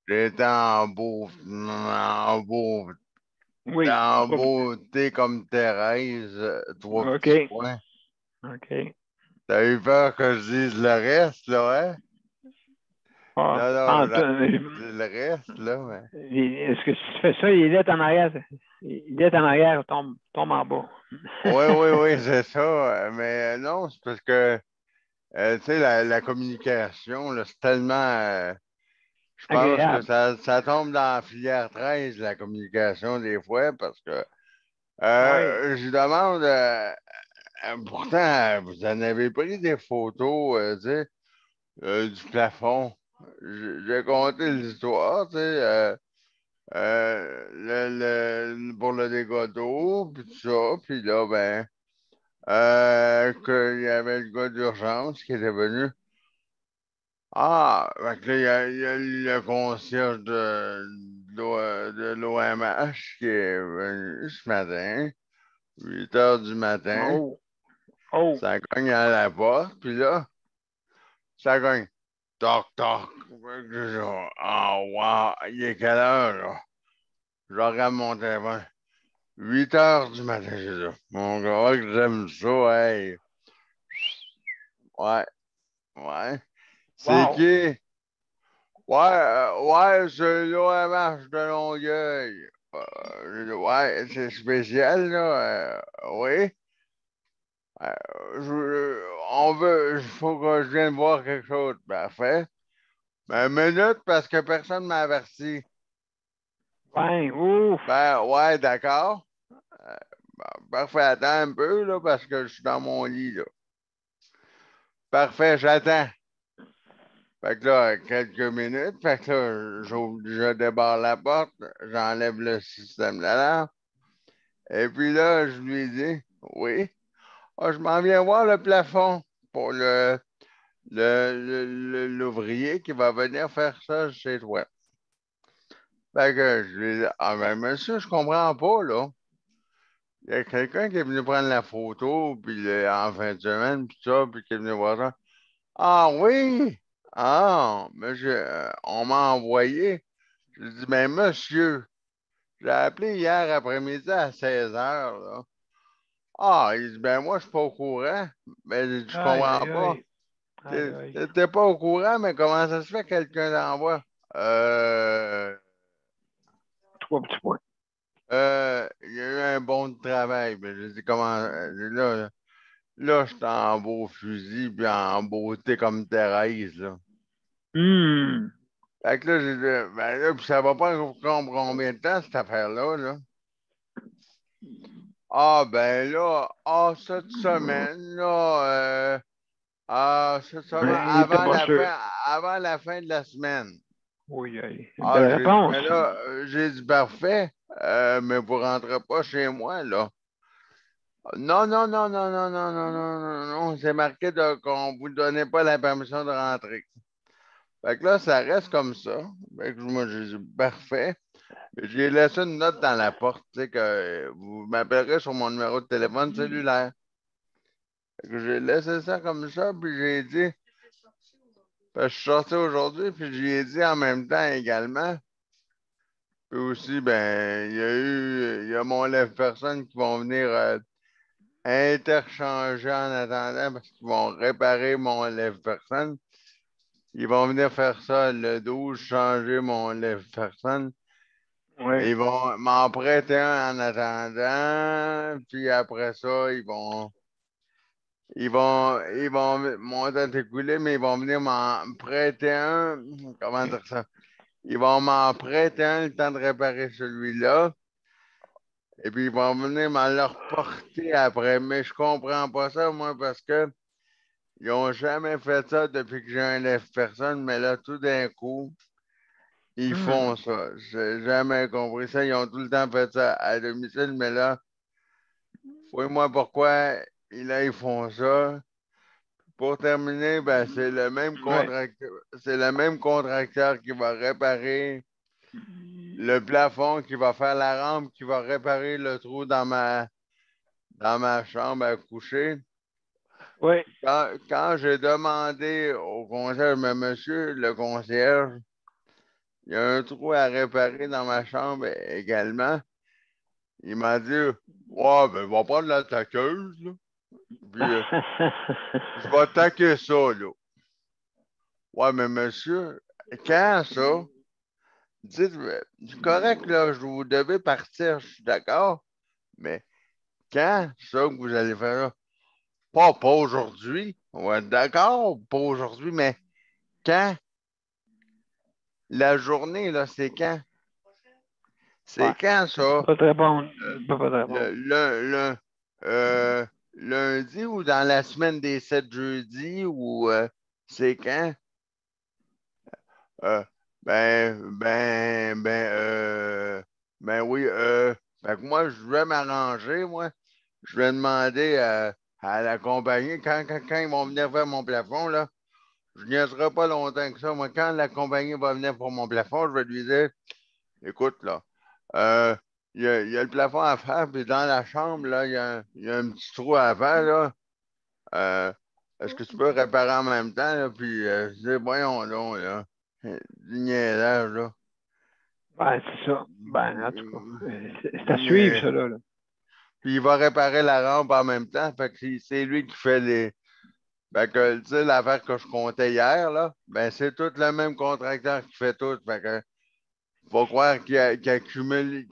j'étais en beauté comme Thérèse, 3 petits points. OK. T'as eu peur que je dise le reste, là, hein? Non, le reste, là, mais... Est-ce que si tu fais ça, il est en arrière. Il est en arrière, tombe en bas. Oui, c'est ça. Mais non, c'est parce que, tu sais, la communication, là, c'est tellement... je pense agréable. que ça tombe dans la filière 13, la communication, des fois, parce que je demande... pourtant, vous en avez pris des photos, tu sais, du plafond. J'ai conté l'histoire, tu sais, pour le dégât d'eau, puis tout ça, puis là, ben, qu'il y avait le gars d'urgence qui était venu. Ah, fait que là, il y a le concierge de l'OMH qui est venu ce matin, 8 h du matin. Ça cogne à la porte, puis là, ça cogne. Toc, toc. Ah, wow, il est quelle heure, là? Je regarde mon téléphone. 8 heures du matin, j'ai dit. Mon gars, que j'aime ça, hey. Ouais, ouais. C'est Wow! qui? Ouais, c'est l'OMH de Longueuil. J'ai dit, ouais, c'est spécial, là. Oui. Il faut que je vienne voir quelque chose. Parfait. Ben, une minute, parce que personne ne m'a averti. Ouais, ouf! Ben, ouais, d'accord. Parfait, attends un peu, là, parce que je suis dans mon lit, là. Parfait, j'attends. Fait que là, quelques minutes, fait que là, je débarre la porte, j'enlève le système d'alarme. Et puis là, je lui dis, oui. Ah, je m'en viens voir le plafond pour l'ouvrier qui va venir faire ça chez toi. Fait que je lui dis, ah ben monsieur, je comprends pas, là. Il y a quelqu'un qui est venu prendre la photo, puis en fin de semaine, puis ça, puis qui est venu voir ça. Ah oui! Ah, monsieur, on m'a envoyé. Je dis, ben monsieur, j'ai appelé hier après-midi à 16 heures, là. Ah, il dit, ben moi, je suis pas au courant. Ben, j'ai dit, je Aïe, comprends aïe, pas. aïe. Aïe, aïe. T'es pas au courant, mais comment ça se fait que quelqu'un l'envoie? Euh, 3 petits points. il y a eu un bon de travail. Ben, j'ai dit, comment, là, je suis en beau fusil, puis en beauté comme Thérèse, là. Hum. Fait que là, j'ai dit, ben là, puis ça va pas prendre combien de temps, cette affaire-là, là? Ah, ben là, cette semaine, là, cette semaine, Ben, il était pas sûr. avant la fin de la semaine. Oui, aïe. Une Ah, belle j'ai dit, réponse. mais là, j'ai dit, parfait, mais vous rentrez pas chez moi, là. Non, non, non, non, non, non, non, non, non, non, c'est marqué qu'on vous donnait pas la permission de rentrer. Fait que là, ça reste comme ça. Fait que moi, j'ai dit, parfait. J'ai laissé une note dans la porte, tu sais, que vous m'appellerez sur mon numéro de téléphone cellulaire. Fait que j'ai laissé ça comme ça, puis j'ai dit, parce que je suis sorti aujourd'hui, puis j'ai dit en même temps également, puis aussi, ben, il y a mon lève-personne qui vont venir interchanger en attendant, parce qu'ils vont réparer mon lève-personne. Ils vont venir faire ça le 12, changer mon lève-personne. Oui. Ils vont m'en prêter un en attendant, puis après ça, ils vont mon temps est écoulé, mais ils vont venir m'en prêter un. Comment dire ça? Ils vont m'en prêter un le temps de réparer celui-là. Et puis ils vont venir m'en le reporter après. Mais je comprends pas ça, moi, parce que ils ont jamais fait ça depuis que j'ai un lève-personne, mais là, tout d'un coup, ils font ça. J'ai jamais compris ça. Ils ont tout le temps fait ça à domicile, mais là, fouille-moi pourquoi là, ils font ça. Pour terminer, ben, Ouais. c'est le même contracteur qui va réparer le plafond, qui va faire la rampe, qui va réparer le trou dans ma chambre à coucher. Oui. Quand j'ai demandé au concierge, mais monsieur, le concierge, il y a un trou à réparer dans ma chambre également. Il m'a dit, ouais, ben, va prendre la taqueuse, là. Puis, je vais taquer ça, là. Ouais, mais monsieur, quand ça? Dites, c'est correct, là, je vous devez partir, je suis d'accord, mais quand ça que vous allez faire là? Pas aujourd'hui. Ouais, d'accord, pas aujourd'hui, mais quand? La journée, là, c'est quand? Ouais. C'est quand Il peut ça? pas te répondre. Euh, Il peut pas te répondre. lundi ou dans la semaine des 7 jeudis ou c'est quand? Euh, ben oui, fait que moi, je vais m'arranger, moi. Je vais demander à la compagnie, quand ils vont venir faire mon plafond, là, je n'y serai pas longtemps que ça. Moi, quand la compagnie va venir pour mon plafond, je vais lui dire, écoute, là, euh, il y a le plafond à faire, puis dans la chambre, là, il y a un petit trou à faire, là. Euh, est-ce que tu peux réparer en même temps, là? Puis, je dis, voyons donc, là. Du niaisage, là. Ben, c'est ça. Ben, en tout cas, c'est à suivre, ça, là. Puis il va réparer la rampe en même temps. Fait que c'est lui qui fait les. Fait que, tu sais, l'affaire que je comptais hier, là, ben, c'est tout le même contracteur qui fait tout. Fait que, faut croire qu'il accumule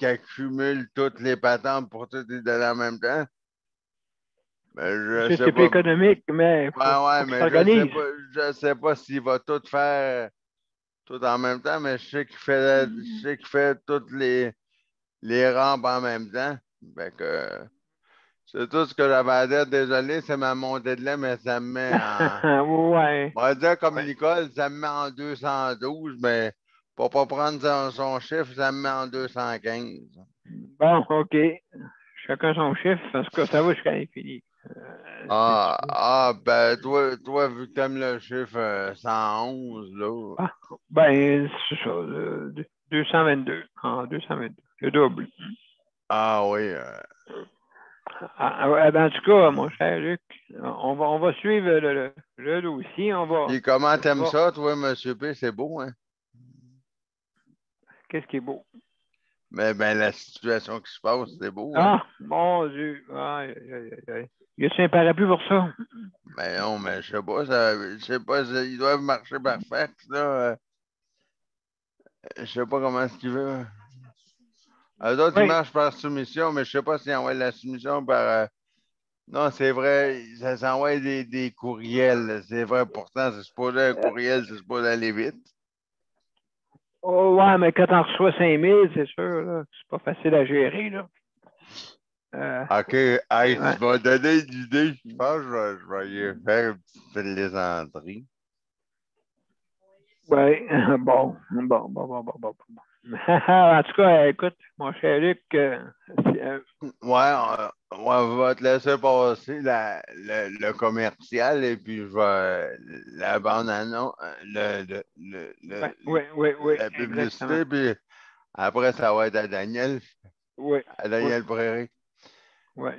toutes les patentes pour tout les donner en même temps. Ben, je sais C'est pas pas. économique, mais faut Ouais, qu'il mais s'organise. je sais pas s'il va tout faire tout en même temps, mais je sais qu'il fait toutes les rampes en même temps. Fait que, c'est tout ce que j'avais à dire. Désolé, c'est ma montée de lait, mais ça me met en. Ouais. On va dire comme Ouais. Nicole, ça me met en 212, mais pour pas prendre son chiffre, ça me met en 215. Bon, OK. Chacun son chiffre. En tout cas, ça va jusqu'à l'infini. Ben, toi, vu que t'aimes le chiffre 111, là. Ah, ben, c'est ça. 222. En 222. Le double. Ah oui. Ben, en tout cas, mon cher Luc, on va suivre le dossier. Puis comment t'aimes ça, toi, Monsieur P? C'est beau, hein? Qu'est-ce qui est beau? Mais ben, la situation qui se passe, c'est beau, hein? Ah, mon Dieu. Aïe, aïe, aïe, aïe. Y a-t-il un parapluie pour ça? Mais non, mais je sais pas, ils doivent marcher par fax, là. Je sais pas comment est-ce qu'ils veulent. Eux autres, ils Oui. marchent par soumission, mais je sais pas s'ils envoient la soumission par. Non, c'est vrai, ça s'envoie des courriels, là. C'est vrai, pourtant, c'est supposé un courriel, c'est supposé aller vite. Oh, ouais, mais quand on reçoit 5000, c'est sûr, là, c'est pas facile à gérer, là. OK, hey, Ouais. tu m'as donné une idée. Je pense que je vais y faire une petite plaisanterie. Oui, bon. En tout cas, écoute, mon cher Luc, On va te laisser passer le commercial et puis je vais la bande annonce, oui, la exactement. publicité, puis après, ça va être à Daniel, Oui, Prairie. oui.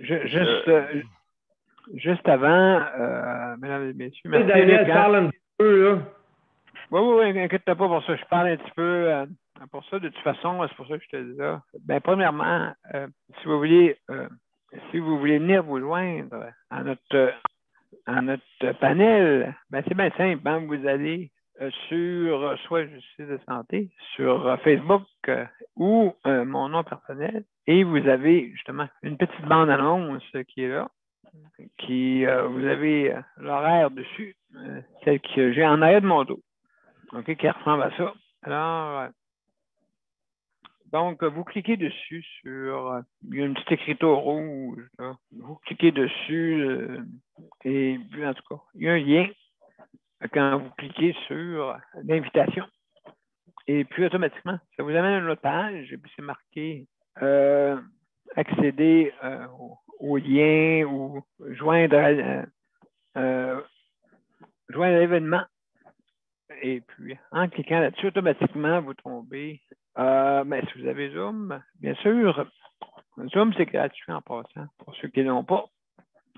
Juste avant, mesdames et messieurs, merci, Daniel, Luc, hein? parle un petit peu, là. Oui, inquiète-toi pas pour ça. Je parle un petit peu pour ça. De toute façon, c'est pour ça que je te dis ça. Ben, premièrement, si vous voulez venir vous joindre à notre panel, ben, c'est bien simple. Hein? Vous allez sur soit Justice de santé, sur Facebook ou mon nom personnel, et vous avez justement une petite bande-annonce qui est là, qui vous avez l'horaire dessus, celle que j'ai en arrière de mon dos. OK, qui ressemble à ça. Alors, donc, vous cliquez dessus sur. Il y a une petite écriture rouge. Là. Vous cliquez dessus et puis, en tout cas, il y a un lien quand vous cliquez sur l'invitation. Et puis, automatiquement, ça vous amène à une autre page et puis c'est marqué accéder au lien ou joindre à l'événement. Et puis, en cliquant là-dessus, automatiquement, vous tombez. Mais si vous avez Zoom, bien sûr, Zoom, c'est gratuit en passant, pour ceux qui ne l'ont pas.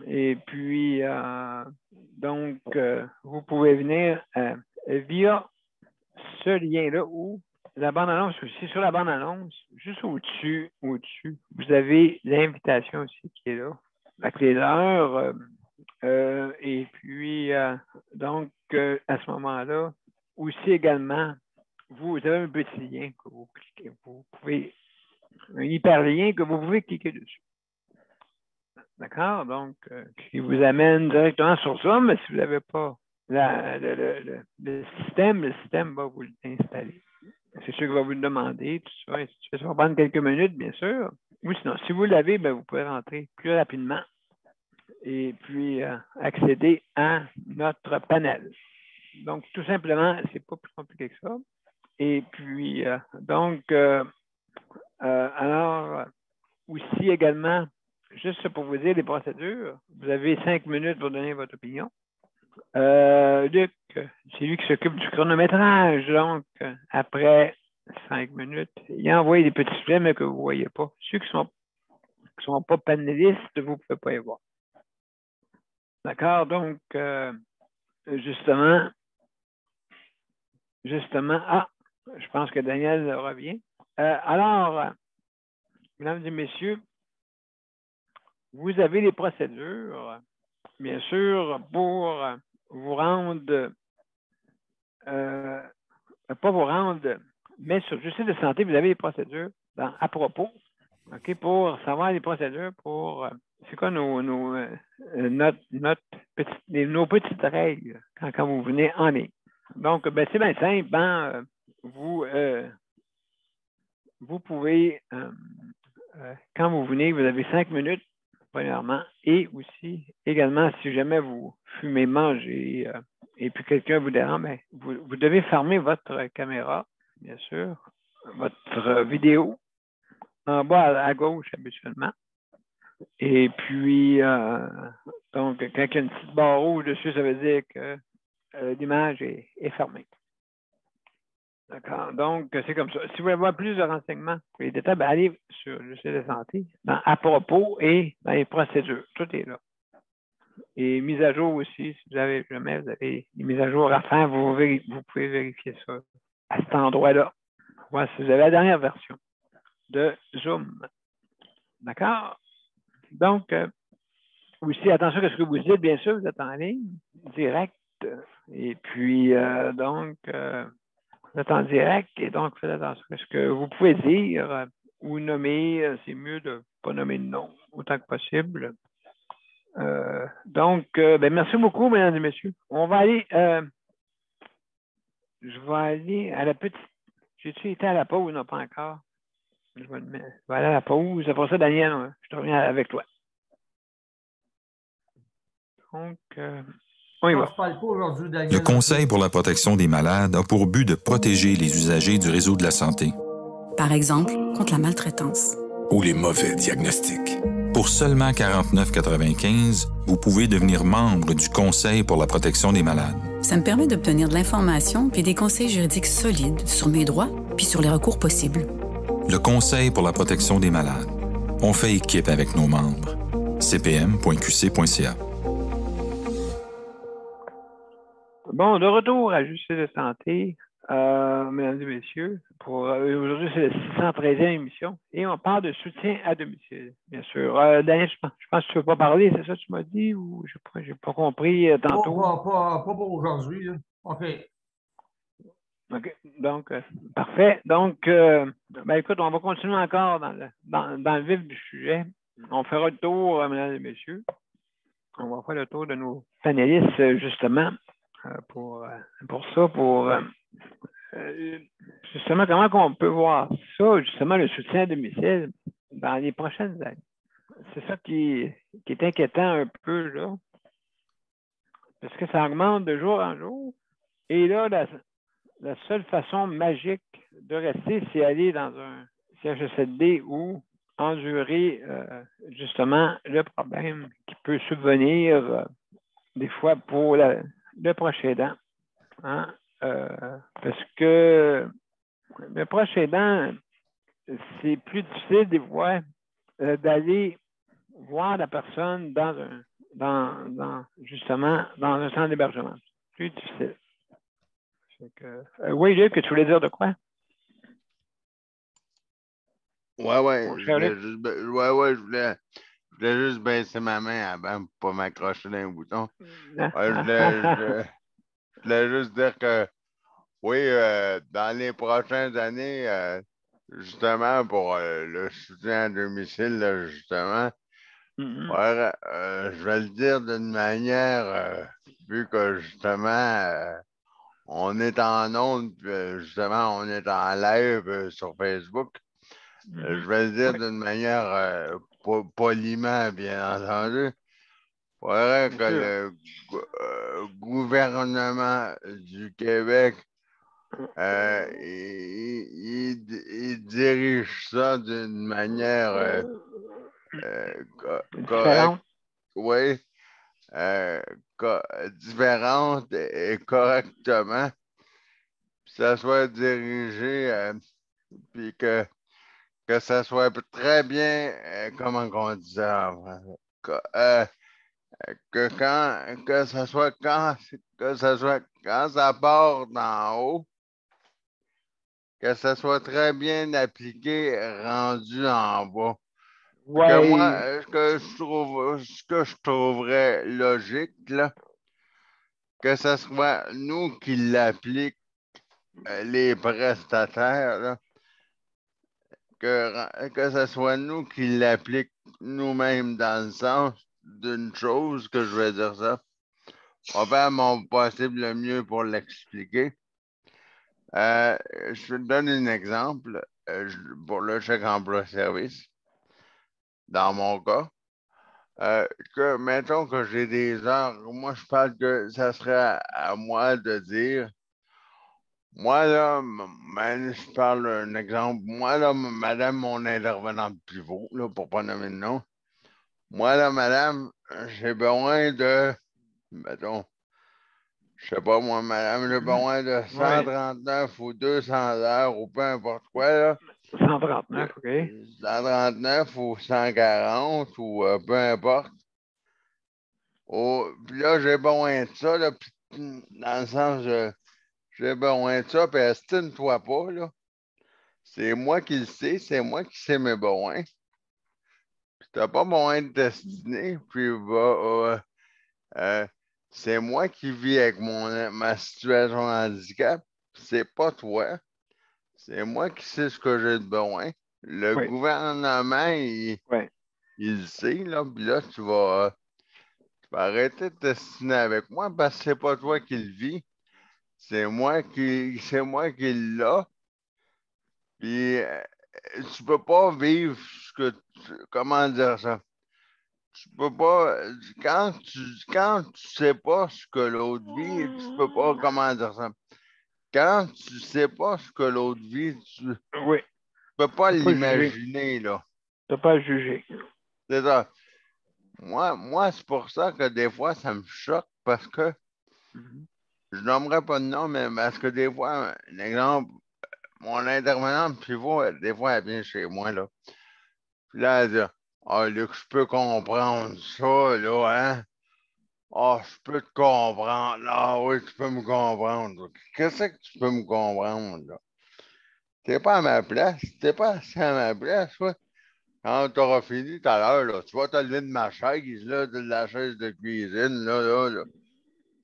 Et puis, donc, vous pouvez venir via ce lien-là où la bande-annonce aussi, sur la bande-annonce, juste au-dessus, vous avez l'invitation aussi qui est là, avec les heures. Et puis, donc, à ce moment-là, aussi également, vous avez un petit lien que vous cliquez. Vous pouvez, un hyperlien que vous pouvez cliquer dessus. D'accord? Donc, qui vous amène directement sur Zoom, mais si vous n'avez pas le système va vous l'installer. C'est sûr qu'il va vous le demander, tout ça. Ça va prendre quelques minutes, bien sûr. Ou sinon, si vous l'avez, ben, vous pouvez rentrer plus rapidement et puis accéder à notre panel. Donc, tout simplement, c'est pas plus compliqué que ça. Et puis, donc, alors, aussi également, juste pour vous dire les procédures, vous avez 5 minutes pour donner votre opinion. Luc, c'est lui qui s'occupe du chronométrage. Donc, après 5 minutes, il a envoyé des petits films mais que vous ne voyez pas. Ceux qui ne sont pas panélistes, vous ne pouvez pas y voir. D'accord? Donc, justement, je pense que Daniel revient. Alors, mesdames et messieurs, vous avez les procédures, bien sûr, pour vous rendre, pas vous rendre, mais sur le site de santé, vous avez les procédures à propos, OK, pour savoir les procédures pour, c'est quoi nos petites règles quand vous venez en ligne. Donc, ben, c'est bien simple, vous pouvez, quand vous venez, vous avez 5 minutes, premièrement, et aussi, également, si jamais vous fumez, mangez, et puis quelqu'un vous dérange, ben, vous devez fermer votre caméra, bien sûr, votre vidéo, en bas à gauche habituellement. Et puis, donc, quand il y a une petite barre rouge dessus, ça veut dire que l'image est fermée. D'accord. Donc, c'est comme ça. Si vous voulez avoir plus de renseignements pour les détails, ben, allez sur le site de santé, à propos et dans les procédures. Tout est là. Et mise à jour aussi, si vous avez jamais, vous avez des mises à jour à faire, vous pouvez vérifier ça à cet endroit-là. Voir si vous avez la dernière version de Zoom. D'accord? Donc, aussi, attention à ce que vous dites, bien sûr, vous êtes en ligne, direct. Et puis, donc, vous êtes en direct et donc faites attention à ce que vous pouvez dire ou nommer. C'est mieux de ne pas nommer de nom autant que possible. Donc, ben, merci beaucoup, mesdames et messieurs. On va aller, je vais aller à la petite. J'ai-tu été à la pause? Non, pas encore. Je vais aller à la pause. Après ça, Daniel, je te reviens avec toi. Donc, on y va. Le Conseil pour la protection des malades a pour but de protéger les usagers du réseau de la santé. Par exemple, contre la maltraitance. Ou les mauvais diagnostics. Pour seulement 49,95 $, vous pouvez devenir membre du Conseil pour la protection des malades. Ça me permet d'obtenir de l'information puis des conseils juridiques solides sur mes droits puis sur les recours possibles. Le Conseil pour la protection des malades. On fait équipe avec nos membres. cpm.qc.ca. Bon, de retour à Justice de santé, mesdames et messieurs. Aujourd'hui, c'est la 613e émission et on parle de soutien à domicile, bien sûr. Daniel, je pense que tu ne veux pas parler, c'est ça que tu m'as dit ou je n'ai pas compris tantôt? Pas pour aujourd'hui. Là. OK. OK. Donc, parfait. Donc, ben, écoute, on va continuer encore dans le vif du sujet. On fera le tour, mesdames et messieurs. On va faire le tour de nos panélistes, justement. Pour justement, comment on peut voir ça, justement, le soutien à domicile dans les prochaines années. C'est ça qui est inquiétant un peu, là, parce que ça augmente de jour en jour. Et là, la seule façon magique de rester, c'est aller dans un CHSLD ou endurer, justement, le problème qui peut subvenir des fois pour le proche aidant, hein? Parce que le proche aidant, c'est plus difficile des fois d'aller voir la personne justement dans un centre d'hébergement. Plus difficile. Oui, Luc, tu voulais dire de quoi? Ouais. Je voulais juste baisser ma main avant pour pas m'accrocher dans un bouton. Je voulais juste dire que oui, dans les prochaines années, justement, pour le soutien à domicile, là, justement, je vais le dire d'une manière, vu que justement, on est en ondes, justement, on est en live sur Facebook. Je vais le dire d'une manière poliment, bien entendu. Il faudrait que le gouvernement du Québec il dirige ça d'une manière correcte. Oui. Différente et correctement. Puis ça soit dirigé, puis que ça soit très bien, comment on dit ça en français? Que ça soit quand ça part d'en haut, que ça soit très bien appliqué, rendu en bas. Puis Ouais. que moi, ce que je trouverais logique, là, que ce soit nous qui l'appliquons, les prestataires, là, que ce soit nous qui l'appliquons nous-mêmes dans le sens d'une chose, que je vais dire ça. On va faire mon possible le mieux pour l'expliquer. Je te donne un exemple pour le chèque emploi-service. Dans mon cas, que mettons que j'ai des heures, moi je parle que ça serait à moi de dire, moi là, je parle d'un exemple, moi là, madame, mon intervenante pivot, là, pour pas nommer de nom, moi là, madame, j'ai besoin de, mettons, je sais pas moi, madame, j'ai besoin de 139 ou 200 heures ou peu importe quoi, là. 139, OK. 139 ou 140 ou peu importe. Puis là, j'ai besoin de ça, là, dans le sens, j'ai besoin de ça, puis estime-toi pas, là. C'est moi qui le sais, c'est moi qui sais mes besoins. Puis t'as pas besoin de destiner, puis c'est moi qui vis avec ma situation de handicap, c'est pas toi. C'est moi qui sais ce que j'ai de besoin. Le gouvernement, il le sait, là, puis là, tu vas arrêter de destiner avec moi parce que c'est pas toi qui le vis. C'est moi qui l'a. Puis tu peux pas vivre ce que comment dire ça? Tu peux pas quand tu sais pas ce que l'autre vit, tu peux pas comment dire ça? Quand tu sais pas ce que l'autre vit, tu peux pas l'imaginer, là. Tu peux pas juger. C'est ça. Moi, c'est pour ça que des fois, ça me choque parce que je nommerai pas de nom, mais parce que des fois, un exemple, mon intervenante pivot, des fois, elle vient chez moi, là. Puis là, elle dit, ah, Luc, je peux comprendre ça, là, hein? Ah, je peux te comprendre. Ah oui, tu peux me comprendre. Qu'est-ce que tu peux me comprendre, là? T'es pas à ma place. T'es pas assis à ma place, ouais. Quand tu auras fini tout à l'heure, là, tu vas te lever de ma chaise, là, de la chaise de cuisine, là.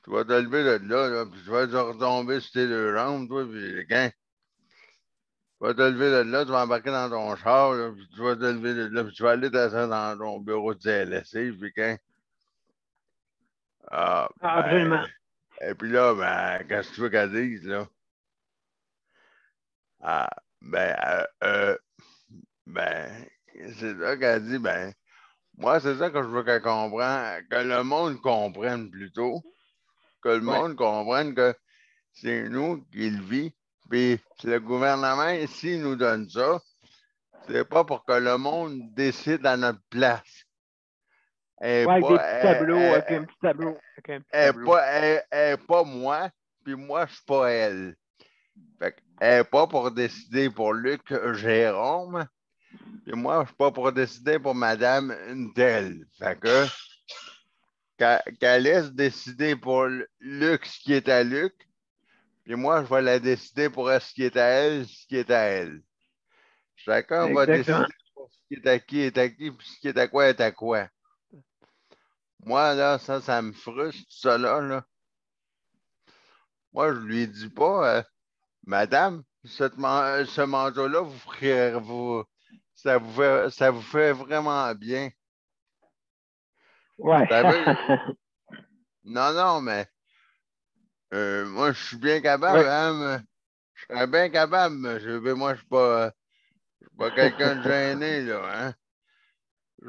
Tu vas te lever de là, puis tu vas te retomber sur tes deux jambes, toi, puis quand tu vas te lever de là, tu vas embarquer dans ton char, là, puis tu vas te lever de là, puis tu vas aller t'asseoir dans ton bureau de CLSC, puis quand... Absolument. Et puis là, qu'est-ce que tu veux qu'elle dise, là? C'est ça qu'elle dit, moi, c'est ça que je veux qu'elle comprenne, que le monde comprenne plutôt, que le monde comprenne que c'est nous qui le vit, puis le gouvernement ici nous donne ça, c'est pas pour que le monde décide à notre place. Avec des petits tableaux, avec un petit tableau. Elle est pas moi, puis moi, je suis pas elle. Fait elle n'est pas pour décider pour Luc Jérôme, puis moi, je suis pas pour décider pour Madame une telle. Fait que qu'elle laisse décider pour Luc ce qui est à Luc, puis moi, je vais la décider pour ce qui est à elle, ce qui est à elle. Chacun va décider pour ce qui est à qui, puis ce qui est à quoi est à quoi. Moi, là, ça me frustre, ça là. Moi, je lui dis pas, Madame, ce manteau-là, ça vous fait vraiment bien. Ouais. Non, mais moi, je suis bien capable, hein, je serais bien capable, monsieur. Mais moi, je suis pas quelqu'un de gêné, là, hein. Je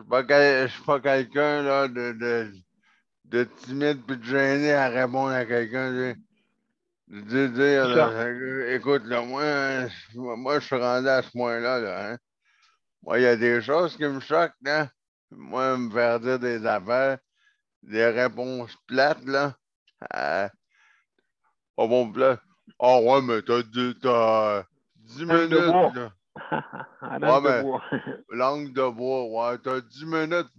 suis pas quelqu'un, là, de timide puis de gêné à répondre à quelqu'un. De dire, là, écoute, là, moi, je suis rendu à ce point-là, là, hein. Moi, il y a des choses qui me choquent, là. Moi, me faire dire des affaires, des réponses plates, là. Oh, mon plat. Ah, ouais, mais t'as 10 minutes, là. Langue de bois. Langue de bois, ouais. T'as 10 minutes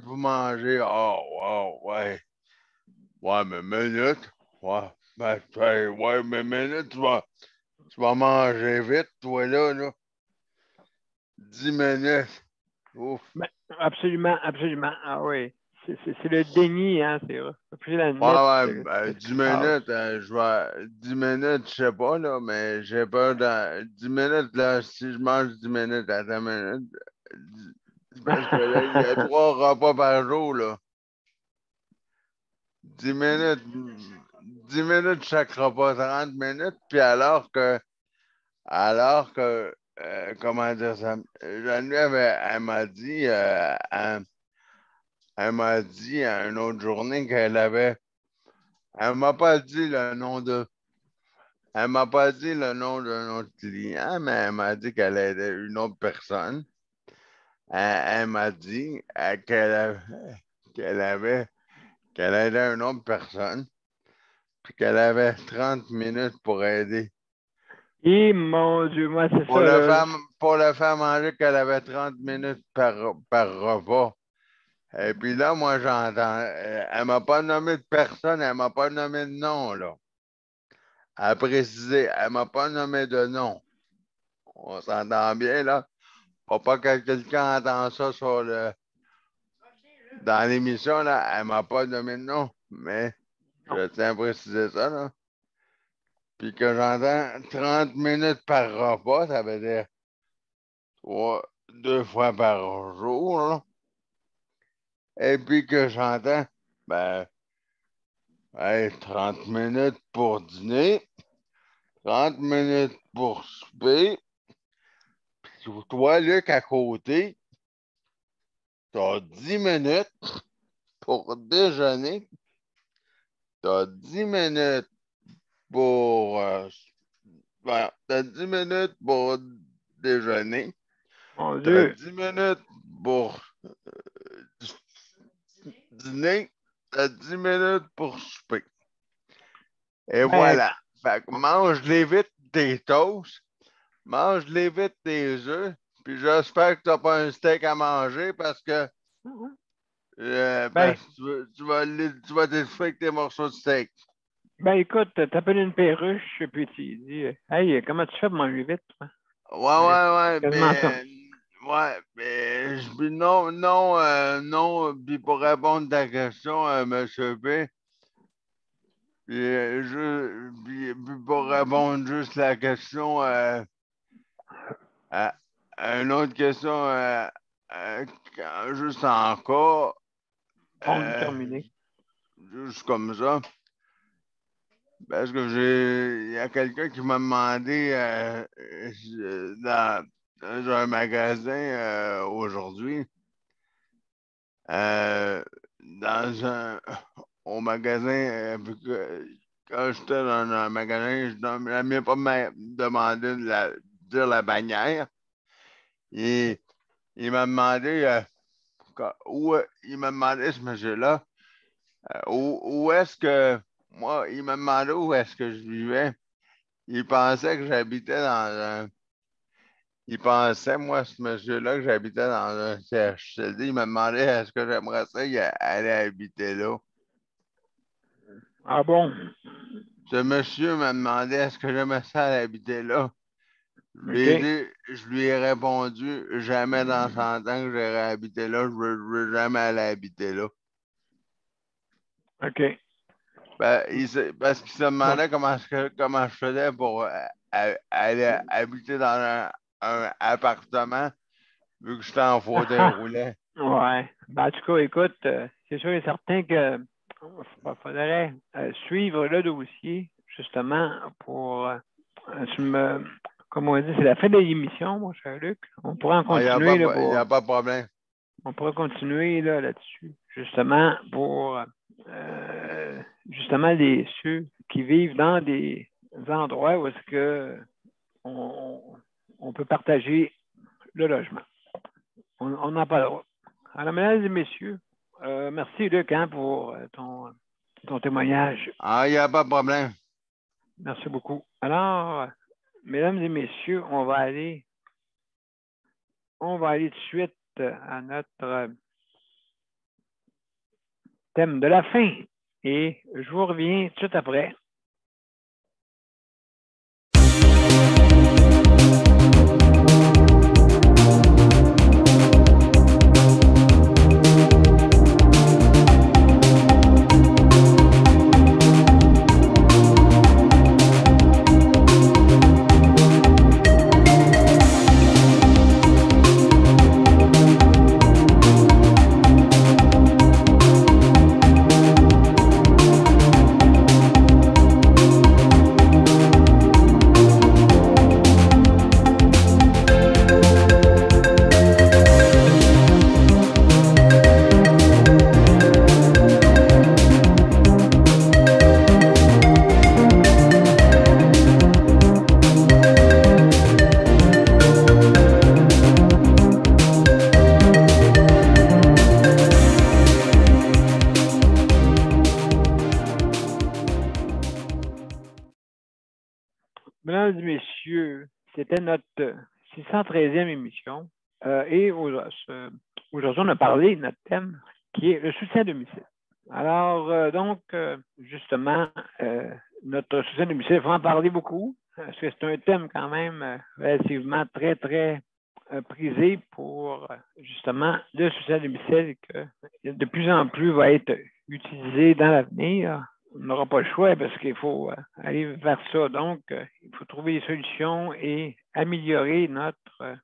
pour manger. Ah, wow, ouais. Ouais, mais minutes. Ouais. Ouais, mais minutes, Tu vas manger vite, toi, là. 10 minutes. Ouf. Ben, absolument, absolument. Ah oui. C'est le déni, hein. C'est plus la Ouais, net. ouais, Qu'est-ce 10 qui se passe? minutes, 10 minutes, je sais pas, là, mais j'ai peur de 10 minutes, là, si je mange 10 minutes à 10 minutes, c'est parce que là, il y a 3 repas par jour, là. 10 minutes, 10 minutes chaque repas, 30 minutes, puis comment dire ça, Geneviève, elle m'a dit à une autre journée elle m'a pas dit le nom elle m'a pas dit le nom d'un autre client, mais elle m'a dit qu'elle aidait une autre personne. Elle m'a dit qu'elle aidait une autre personne, puis qu'elle avait 30 minutes pour aider. Et mon Dieu, moi, c'est ça. Là. Pour le faire manger, qu'elle avait 30 minutes par repas. Et puis là, moi, j'entends. Elle m'a pas nommé de personne, elle m'a pas nommé de nom, là. Elle a précisé, elle m'a pas nommé de nom. On s'entend bien, là. Faut pas que quelqu'un entende ça dans l'émission, là. Elle m'a pas nommé de nom, mais je tiens à préciser ça, là. Puis que j'entends 30 minutes par repas, ça veut dire 2 fois par jour, là. Et puis que j'entends, 30 minutes pour dîner, 30 minutes pour souper. Puis toi, Luc, à côté, tu as 10 minutes pour déjeuner. Tu as 10 minutes pour. T'as 10 minutes pour déjeuner. Mon Tu as Dieu. 10 minutes pour dîner. Tu as 10 minutes pour souper. Et voilà. Fait que mange-les vite tes toasts. Mange-les vite tes œufs. Puis j'espère que tu n'as pas un steak à manger parce que tu vas t'étouffer avec tes morceaux de steak. Ben écoute, t'appelles une perruche, puis tu dis hey, comment tu fais pour manger vite, toi? Ouais, non, puis pour répondre à ta question, M. P, puis pour répondre juste à la question, à une autre question, juste encore, terminé. juste comme ça. Parce que il y a quelqu'un qui m'a demandé dans un magasin aujourd'hui, au magasin, quand j'étais dans un magasin, je n'ai même pas demandé de dire la bannière. Et il m'a demandé il m'a demandé ce monsieur-là, où est-ce que moi, il m'a demandé où est-ce que je vivais. Il pensait que j'habitais dans un. Il pensait, moi, ce monsieur-là, que j'habitais dans un CHSLD. Il m'a demandé est-ce que j'aimerais ça aller habiter là. Ah bon? Ce monsieur m'a demandé est-ce que j'aimerais ça aller habiter là. Je lui ai répondu jamais dans 100 ans que j'irais habiter là. Je veux jamais aller habiter là. OK. Parce qu'il se demandait comment je faisais pour aller habiter dans un appartement vu que j'étais en fauteuil roulant. Ouais. Ben, en tout cas, écoute, c'est sûr et certain que faudrait suivre le dossier, justement, pour comme on dit, c'est la fin de l'émission, mon cher Luc. On pourra en continuer. Il n'y a pas de problème. On pourra continuer là-dessus, justement, pour justement ceux qui vivent dans des endroits où est-ce que on peut partager le logement. On en parlera. Alors, mesdames et messieurs, merci Luc pour ton témoignage. Ah, il n'y a pas de problème. Merci beaucoup. Alors, mesdames et messieurs, on va aller tout de suite à notre thème de la fin. Et je vous reviens tout de suite après. mesdames et messieurs, c'était notre 613e émission. Et aujourd'hui, on a parlé de notre thème qui est le soutien à domicile. Alors, justement, notre soutien à domicile, il faut en parler beaucoup, parce que c'est un thème quand même relativement très, très prisé pour justement le soutien à domicile que de plus en plus va être utilisé dans l'avenir. On n'aura pas le choix parce qu'il faut aller vers ça. Donc, il faut trouver des solutions et améliorer notre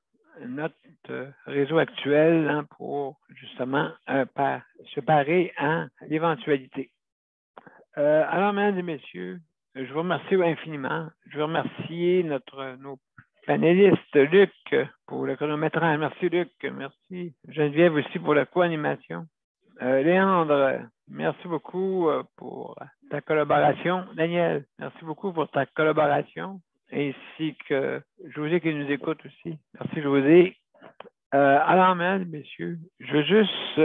réseau actuel hein, pour justement se parer à l'éventualité. Alors, mesdames et messieurs, je vous remercie infiniment. Je veux remercier nos panélistes, Luc, pour le chronométrage. Merci, Luc. Merci, Geneviève aussi pour la co-animation. Léandre, merci beaucoup pour ta collaboration. Daniel, merci beaucoup pour ta collaboration. Ainsi que José qui nous écoute aussi. Merci, José. Alors, mesdames et messieurs, je veux juste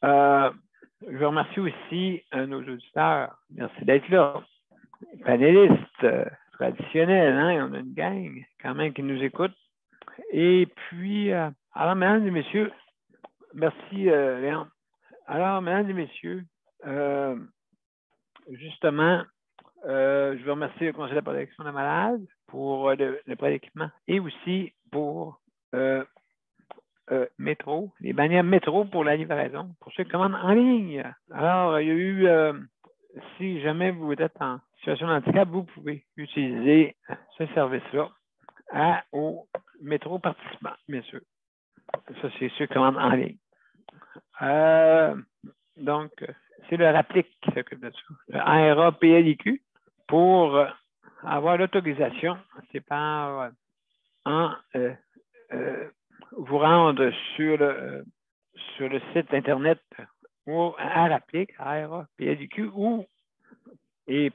je veux remercier aussi nos auditeurs. Merci d'être là. Panélistes traditionnels, hein? On a une gang quand même qui nous écoute. Et puis, alors, mesdames et messieurs, merci, Léon. Alors, mesdames et messieurs, justement, je veux remercier le Conseil de la protection des malades pour le prêt d'équipement et aussi pour Métro, les bannières Métro pour la livraison, pour ceux qui commandent en ligne. Alors, il y a eu, si jamais vous êtes en situation de handicap, vous pouvez utiliser ce service-là au Métro participant, bien sûr. Ça, c'est ceux qui commandent en ligne. Donc, c'est le RAPLIC qui s'occupe de ça, le ARA-PLIQ, pour avoir l'autorisation, c'est par vous rendre sur le site Internet ou à l'APLIC, ARA-PLIQ, et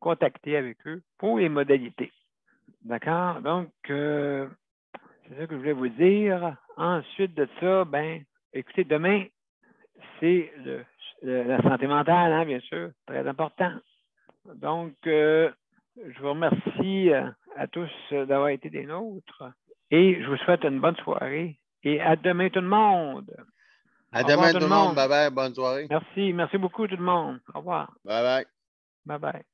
contacter avec eux pour les modalités. D'accord? Donc, c'est ça que je voulais vous dire. Ensuite de ça, écoutez, demain, c'est la santé mentale, hein, bien sûr, très important. Donc, je vous remercie à tous d'avoir été des nôtres et je vous souhaite une bonne soirée et à demain tout le monde. À demain tout le monde. Bye bye, bonne soirée. Merci beaucoup tout le monde. Au revoir. Bye bye. Bye bye.